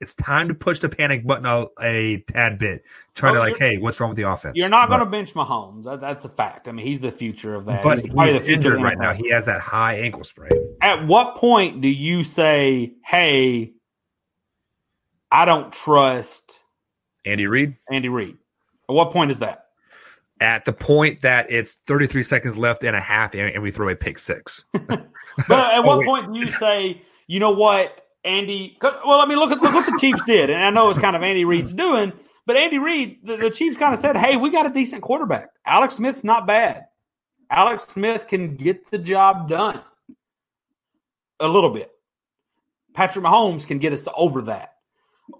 it's time to push the panic button a tad bit. Hey, what's wrong with the offense? You're not going to bench Mahomes. That's a fact. I mean, he's the future of that. But he's injured right now. He has that high ankle sprain. At what point do you say, hey, I don't trust Andy Reid? At what point is that? At the point that it's 33 seconds left and a half and we throw a pick six. But at what point do you say, you know what, Andy? Well, I mean, look what the Chiefs did. And I know it's kind of Andy Reid's doing, but Andy Reid, the Chiefs kind of said, hey, we got a decent quarterback. Alex Smith's not bad. Alex Smith can get the job done a little bit. Patrick Mahomes can get us over that.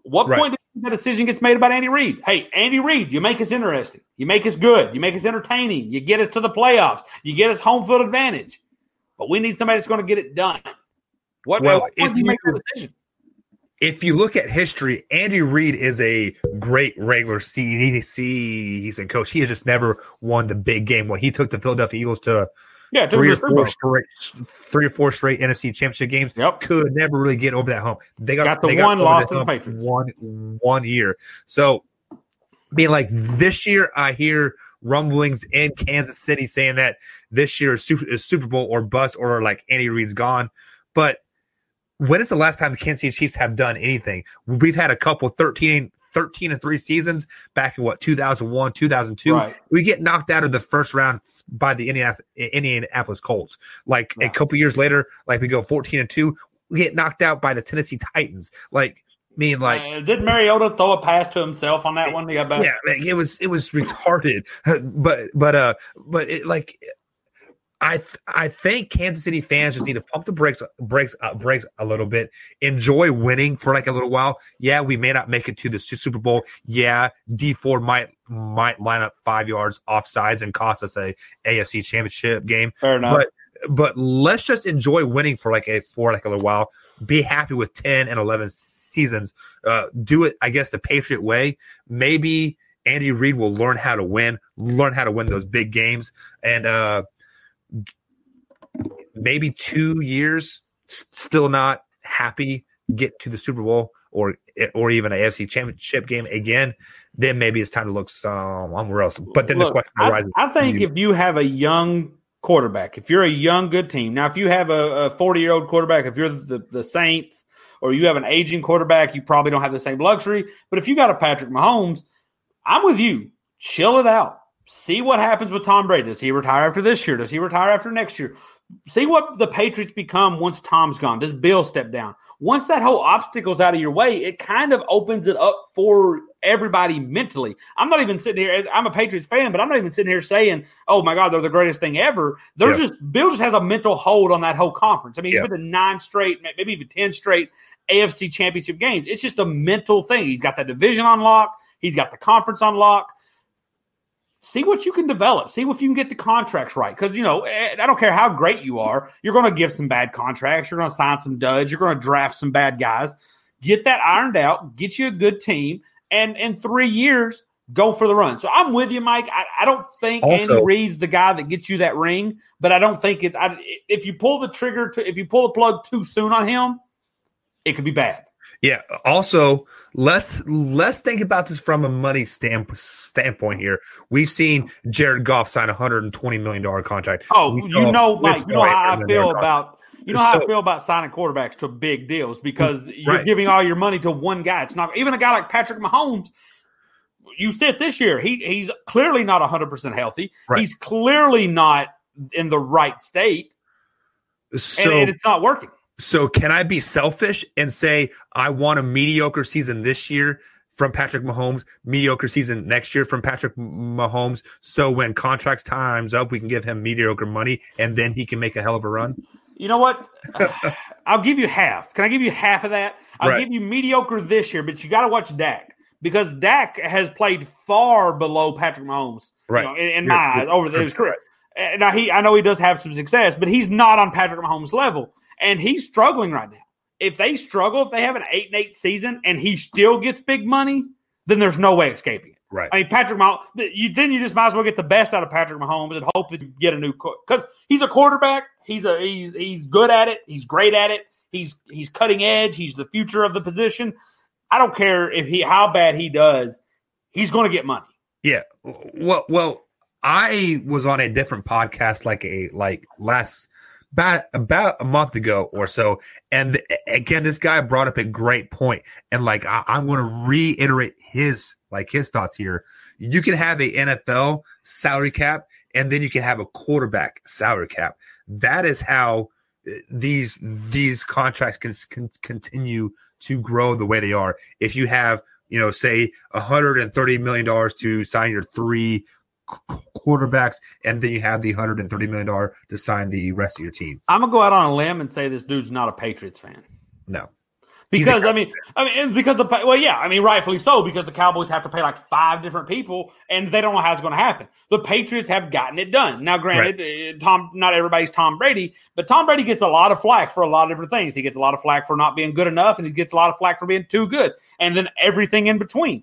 What point do you think the decision gets made about Andy Reid? Hey, Andy Reid, you make us interesting. You make us good. You make us entertaining. You get us to the playoffs. You get us home field advantage. But we need somebody that's going to get it done. If you look at history, Andy Reid is a great regular season coach. He has just never won the big game. Well, he took the Philadelphia Eagles to three or four straight NFC championship games. Yep. Could never really get over that hump. They got one loss to the Patriots. One year. So, being like this year, I hear rumblings in Kansas City saying that this year is Super Bowl or bust, or like Andy Reid's gone. But when is the last time the Kansas City Chiefs have done anything? We've had a couple 13-3 seasons back in 2001, 2002. Right. We get knocked out of the first round by the Indianapolis Colts. Like a couple years later, like we go 14-2, we get knocked out by the Tennessee Titans. Did Mariota throw a pass to himself on that one? Yeah, it was retarded. but it, like, I think Kansas City fans just need to pump the brakes a little bit. Enjoy winning for like a little while. Yeah, we may not make it to the Super Bowl. Yeah, D4 might line up 5 yards offsides and cost us a AFC Championship game. Fair enough. But let's just enjoy winning for a little while. Be happy with 10 and 11 seasons. Do it, I guess, the Patriot way. Maybe Andy Reid will learn how to win those big games, and maybe 2 years still not happy, get to the Super Bowl or even an AFC Championship game again, then maybe it's time to look somewhere else. But then the question arises. I think if you have a young quarterback, if you're a young, good team, now if you have a 40-year-old quarterback, if you're the Saints, or you have an aging quarterback, you probably don't have the same luxury. But if you got a Patrick Mahomes, I'm with you. Chill it out. See what happens with Tom Brady. Does he retire after this year? Does he retire after next year? See what the Patriots become once Tom's gone. Does Bill step down? Once that whole obstacle's out of your way, it kind of opens it up for everybody mentally. I'm not even sitting here. I'm a Patriots fan, but I'm not even sitting here saying, "Oh my God, they're the greatest thing ever." Bill just has a mental hold on that whole conference. I mean, he's been to 9 straight, maybe even 10 straight AFC Championship games. It's just a mental thing. He's got that division on lock. He's got the conference on lock. See what you can develop. See if you can get the contracts right. Because, I don't care how great you are. You're going to give some bad contracts. You're going to sign some duds. You're going to draft some bad guys. Get that ironed out. Get you a good team. And in 3 years, go for the run. So I'm with you, Mike. I don't think Andy Reid's the guy that gets you that ring. But I don't think if you pull the plug too soon on him, it could be bad. Yeah. Also, let's think about this from a money standpoint here. We've seen Jared Goff sign a $120 million contract. Oh, Mike, you know how I feel about signing quarterbacks to big deals because you're giving all your money to one guy. It's not even a guy like Patrick Mahomes. You said this year he's clearly not 100% healthy. Right. He's clearly not in the right state, and it's not working. So can I be selfish and say I want a mediocre season this year from Patrick Mahomes, mediocre season next year from Patrick Mahomes, so when contract's time's up, we can give him mediocre money, and then he can make a hell of a run? You know what? I'll give you half. Can I give you half of that? I'll give you mediocre this year, but you got to watch Dak because Dak has played far below Patrick Mahomes in my eyes over his career. Now, I know he does have some success, but he's not on Patrick Mahomes' level. And he's struggling right now. If they struggle, if they have an 8-8 season and he still gets big money, then there's no way escaping it. Right. I mean, Patrick Mahomes, you just might as well get the best out of Patrick Mahomes and hope that you get a new because he's a quarterback. He's good at it. He's great at it. He's cutting edge. He's the future of the position. I don't care how bad he does. He's going to get money. Yeah. Well, I was on a different podcast about a month ago or so. And again, this guy brought up a great point. And I'm going to reiterate his thoughts here. You can have a NFL salary cap and then you can have a quarterback salary cap. That is how these contracts can continue to grow the way they are. If you have, say $130 million to sign your 3 quarterbacks, and then you have the $130 million to sign the rest of your team. I'm gonna go out on a limb and say this dude's not a Patriots fan. No, because rightfully so, because the Cowboys have to pay 5 different people, and they don't know how it's going to happen. The Patriots have gotten it done. Now, granted, not everybody's Tom Brady, but Tom Brady gets a lot of flack for a lot of different things. He gets a lot of flack for not being good enough, and he gets a lot of flack for being too good, and then everything in between.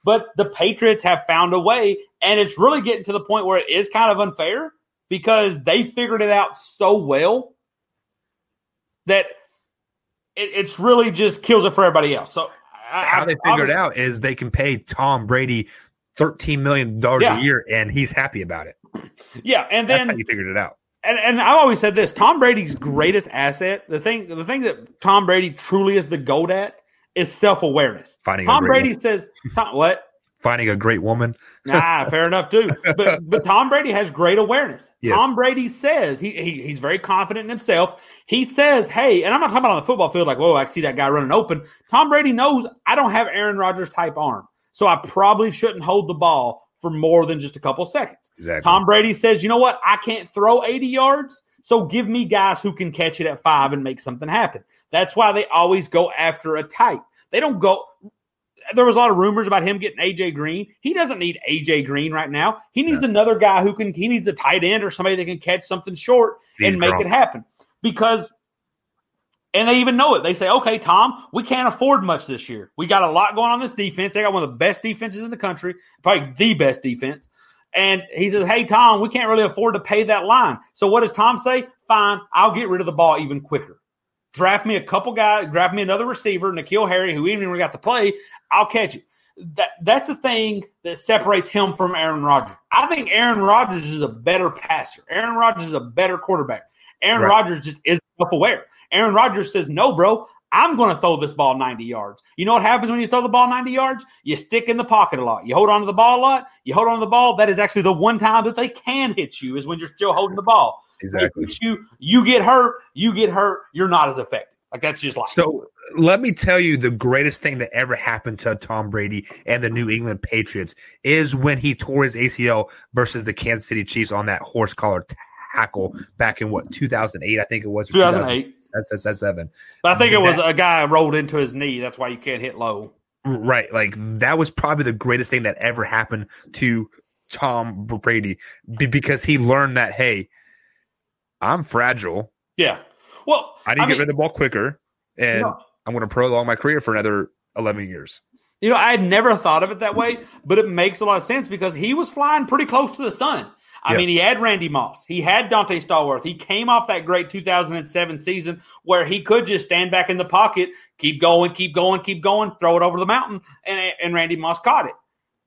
But the Patriots have found a way, and it's really getting to the point where it is kind of unfair because they figured it out so well that it's really just kills it for everybody else. So how they figured it out is they can pay Tom Brady $13 million a year, and he's happy about it. Yeah, and then that's how you figured it out. And I've always said this: Tom Brady's greatest asset, the thing that Tom Brady truly is the GOAT at, is self-awareness. Tom Brady says, what? Finding a great woman. Fair enough too. But Tom Brady has great awareness. Yes. Tom Brady says he's very confident in himself. He says, hey, and I'm not talking about on the football field whoa, I see that guy running open. Tom Brady knows I don't have Aaron Rodgers type arm, so I probably shouldn't hold the ball for more than just a couple of seconds. Exactly. Tom Brady says, you know what? I can't throw 80 yards, so give me guys who can catch it at 5 and make something happen. That's why they always go after a type. They don't go – there was a lot of rumors about him getting A.J. Green. He doesn't need A.J. Green right now. He needs another guy he needs a tight end or somebody that can catch something short and make it happen. Because And they even know it. They say, okay, Tom, we can't afford much this year. We got a lot going on this defense. They got one of the best defenses in the country, probably the best defense. And he says, hey, Tom, we can't really afford to pay that line. So what does Tom say? Fine, I'll get rid of the ball even quicker. Draft me a couple guys, draft me another receiver, N'Keal Harry, who even got to play. I'll catch it. That's the thing that separates him from Aaron Rodgers. I think Aaron Rodgers is a better passer. Aaron Rodgers is a better quarterback. Aaron Rodgers just isn't self-aware. Aaron Rodgers says, no, bro, I'm going to throw this ball 90 yards. You know what happens when you throw the ball 90 yards? You stick in the pocket a lot. You hold on to the ball a lot. You hold on to the ball. That is actually the one time that they can hit you is when you're still holding the ball. Exactly. You get hurt. You're not as effective. Like, that's just like. So let me tell you the greatest thing that ever happened to Tom Brady and the New England Patriots is when he tore his ACL versus the Kansas City Chiefs on that horse collar tackle back in 2008, I think it was. 2008. That's 7. But I think it was a guy rolled into his knee. That's why you can't hit low. Right. Like, that was probably the greatest thing that ever happened to Tom Brady because he learned that, hey, I'm fragile. Yeah. Well, I need to get rid of the ball quicker, and I'm going to prolong my career for another 11 years. You know, I had never thought of it that way, but it makes a lot of sense because he was flying pretty close to the sun. I mean, he had Randy Moss. He had Dante Stallworth. He came off that great 2007 season where he could just stand back in the pocket, keep going, throw it over the mountain, and Randy Moss caught it.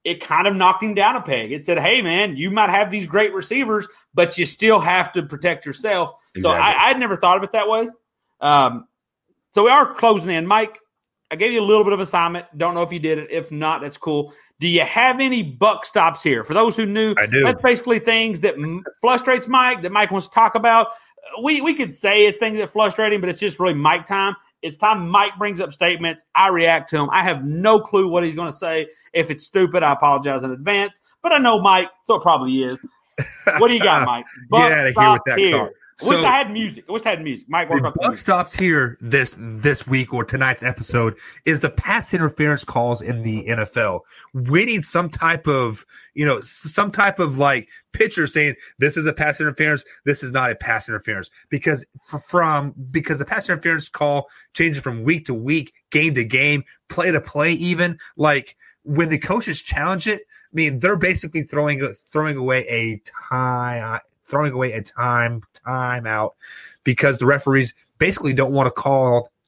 It kind of knocked him down a peg. It said, hey, man, you might have these great receivers, but you still have to protect yourself. Exactly. So I'd never thought of it that way. So we are closing in. Mike, I gave you a little bit of assignment. Don't know if you did it. If not, that's cool. Do you have any buck stops here? For those who knew, I do. That's basically things that frustrates Mike, that Mike wants to talk about. We could say it's things that frustrate him, but it's just really Mike time. It's time Mike brings up statements. I react to them. I have no clue what he's going to say. If it's stupid, I apologize in advance. But I know Mike, so it probably is. What do you got, Mike? Get out of here with that car. I wish I had music. Mike, work up the buck stops here this week or tonight's episode is the pass interference calls in the NFL. We need some type of like pitcher saying this is a pass interference, this is not a pass interference, because the pass interference call changes from week to week, game to game, play to play, even like when the coaches challenge it. I mean, they're basically throwing away a timeout because the referees basically don't want to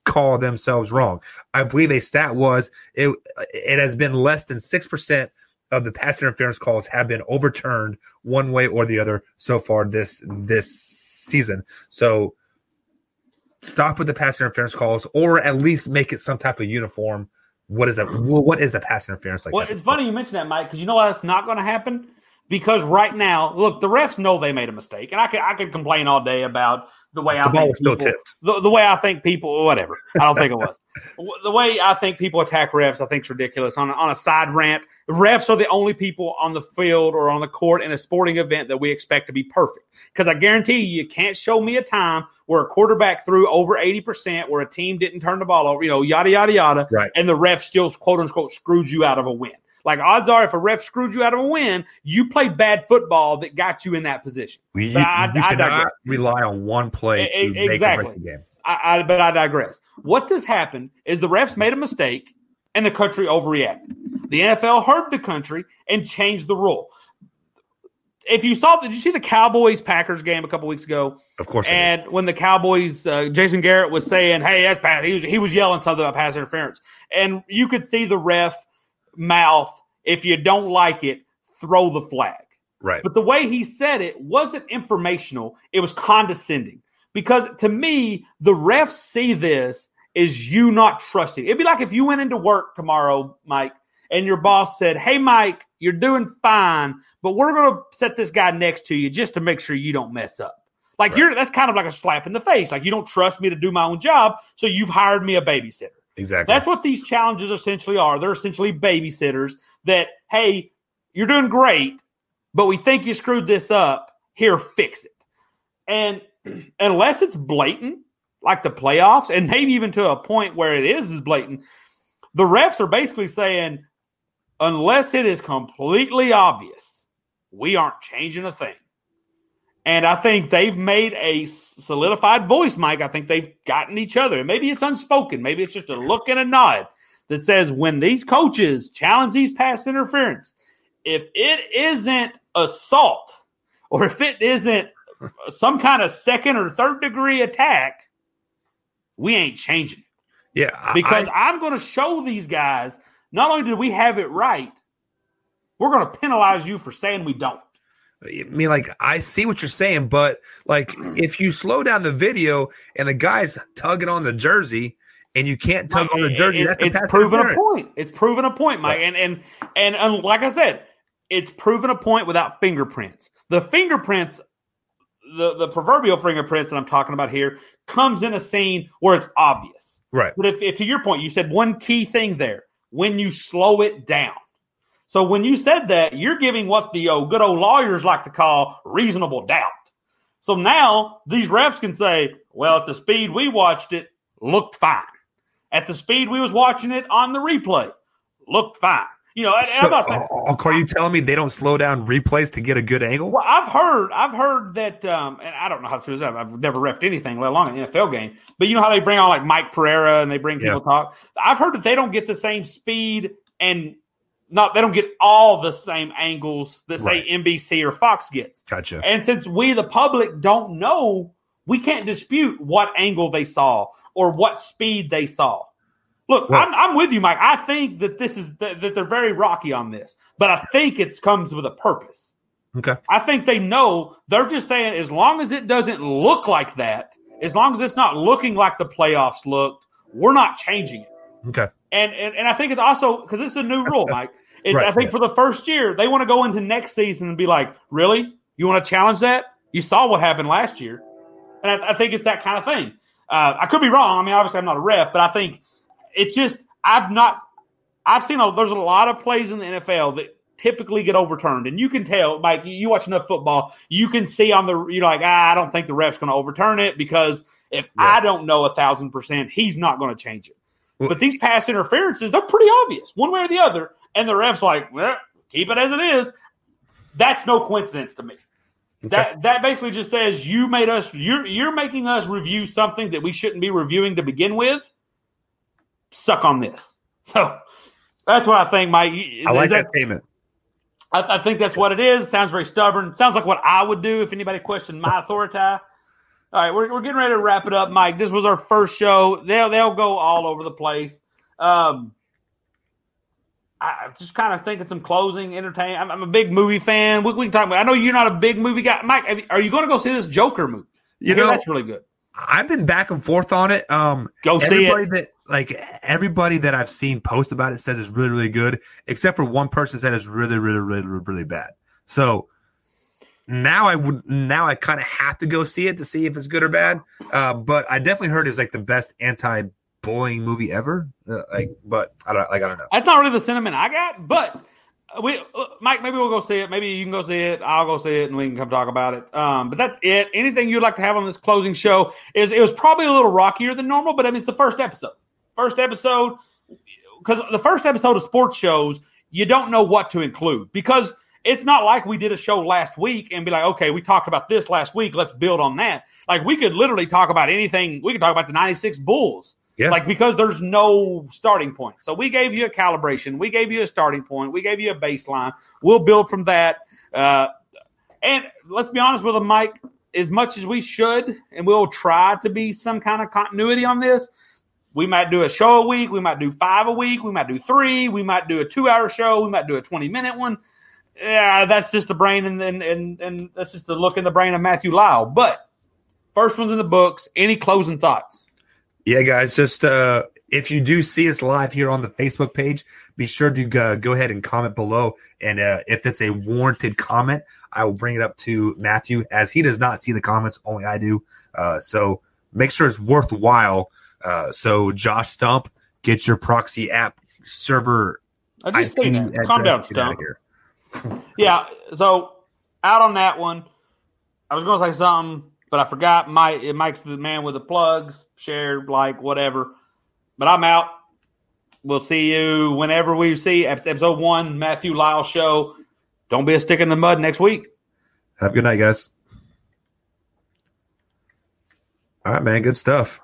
call themselves wrong. I believe a stat was it has been less than 6% of the pass interference calls have been overturned one way or the other so far this season. So stop with the pass interference calls, or at least make it some type of uniform. What is a pass interference like? Well, it's funny you mention that, Mike, because you know why that's not going to happen? Because right now, look, the refs know they made a mistake, and I could complain all day about the way I think people, the way I think people, whatever. I don't think it was the way I think people attack refs. I think it's ridiculous. On a side rant, refs are the only people on the field or on the court in a sporting event that we expect to be perfect. Because I guarantee you can't show me a time where a quarterback threw over 80%, where a team didn't turn the ball over, yada yada yada, right, and the ref still quote unquote screwed you out of a win. Like, odds are, if a ref screwed you out of a win, you played bad football that got you in that position. You should not rely on one play to make or break the game. But I digress. What has happened is the refs made a mistake, and the country overreacted. The NFL heard the country and changed the rule. If you saw, did you see the Cowboys-Packers game a couple weeks ago? Of course. And when the Cowboys, Jason Garrett was saying, hey, that's pass. He was yelling something about pass interference. And you could see the ref mouth, if you don't like it, throw the flag. Right. But the way he said it wasn't informational. It was condescending. Because to me, the refs see this as you not trusting. It'd be like if you went into work tomorrow, Mike, and your boss said, hey, Mike, you're doing fine, but we're going to set this guy next to you just to make sure you don't mess up. Like, right, that's kind of like a slap in the face. Like, you don't trust me to do my own job, so you've hired me a babysitter. Exactly. That's what these challenges essentially are. They're essentially babysitters that, hey, you're doing great, but we think you screwed this up. Here, fix it. And unless it's blatant, like the playoffs, and maybe even to a point where it is blatant, the refs are basically saying, unless it is completely obvious, we aren't changing a thing. And I think they've made a solidified voice, Mike. I think they've gotten each other. Maybe it's unspoken. Maybe it's just a look and a nod that says when these coaches challenge these pass interference, if it isn't assault or if it isn't some kind of second or third degree attack, we ain't changing it. Yeah. Because I'm going to show these guys, not only did we have it right, we're going to penalize you for saying we don't. I mean, like, I see what you're saying, but like, if you slow down the video and the guy's tugging on the jersey and you can't tug on the jersey, it's proven a point. It's proven a point, Mike. Right. And like I said, it's proven a point without fingerprints. The fingerprints, the proverbial fingerprints that I'm talking about here, comes in a scene where it's obvious. Right. But if to your point, you said one key thing there, when you slow it down. So when you said that, you're giving what the good old lawyers like to call reasonable doubt. So now these refs can say, well, at the speed we watched it, looked fine. At the speed we was watching it on the replay, looked fine. You know, are you telling me they don't slow down replays to get a good angle? Well, I've heard that, and I don't know how true is that. I've never reffed anything, let alone an NFL game. But you know how they bring on like Mike Pereira and they bring people to talk. I've heard that they don't get the same speed and they don't get all the same angles that say NBC or Fox gets. Gotcha. And since we, the public, don't know, we can't dispute what angle they saw or what speed they saw. Look, I'm with you, Mike. I think that that they're very rocky on this, but I think it comes with a purpose. Okay. I think they know they're just saying as long as it doesn't look like that, as long as it's not looking like the playoffs looked, we're not changing it. Okay. And I think it's also because this is a new rule, Mike. I think for the first year, they want to go into next season and be like, really? You want to challenge that? You saw what happened last year. And I think it's that kind of thing. I could be wrong. I mean, obviously, I'm not a ref, but I think it's just I've seen there's a lot of plays in the NFL that typically get overturned. And you can tell, Mike, you watch enough football, you can see I don't think the ref's going to overturn it because if I don't know 1,000%, he's not going to change it. But these pass interferences, they're pretty obvious, one way or the other. And the ref's like, well, keep it as it is. That's no coincidence to me. Okay. That basically just says you're making us review something that we shouldn't be reviewing to begin with. Suck on this. So that's what I think, Mike. I like that statement. I think that's what it is. Sounds very stubborn. Sounds like what I would do if anybody questioned my authority. All right, we're getting ready to wrap it up, Mike. This was our first show. They'll go all over the place. I'm just kind of thinking some closing, entertaining. I'm a big movie fan. We can talk about. I know you're not a big movie guy, Mike. Are you going to go see this Joker movie? That's really good. I've been back and forth on it. Go see it. Everybody that I've seen post about it says it's really, really good, except for one person said it's really, really, really, really bad. So now I kind of have to go see it to see if it's good or bad. But I definitely heard it's like the best anti-bullying movie ever. But I don't know. That's not really the sentiment I got. But Mike, maybe we'll go see it. Maybe you can go see it. I'll go see it, and we can come talk about it. But that's it. Anything you'd like to have on this closing show it was probably a little rockier than normal, but I mean it's the first episode. Because the first episode of sports shows, you don't know what to include because it's not like we did a show last week and be like, okay, we talked about this last week. Let's build on that. Like we could literally talk about anything. We could talk about the 96 Bulls. Yeah. Because there's no starting point. So we gave you a calibration. We gave you a starting point. We gave you a baseline. We'll build from that. And let's be honest with them, Mike, as much as we should, and we'll try to be some kind of continuity on this, we might do a show a week. We might do 5 a week. We might do 3. We might do a 2-hour show. We might do a 20-minute one. Yeah, that's just the brain and that's just the look in the brain of Matthew Lyle. But first one's in the books. Any closing thoughts? Yeah, guys, just if you do see us live here on the Facebook page, be sure to go ahead and comment below. And if it's a warranted comment, I will bring it up to Matthew as he does not see the comments. Only I do. So make sure it's worthwhile. So Josh Stump, get your proxy app server. I just say that. Calm down, Stump. Yeah, so out on that one, I was going to say something, but I forgot. Mike's the man with the plugs, share, like, whatever. But I'm out. We'll see you whenever we see episode 1, Matthew Lyle Show. Don't be a stick in the mud next week. Have a good night, guys. All right, man. Good stuff.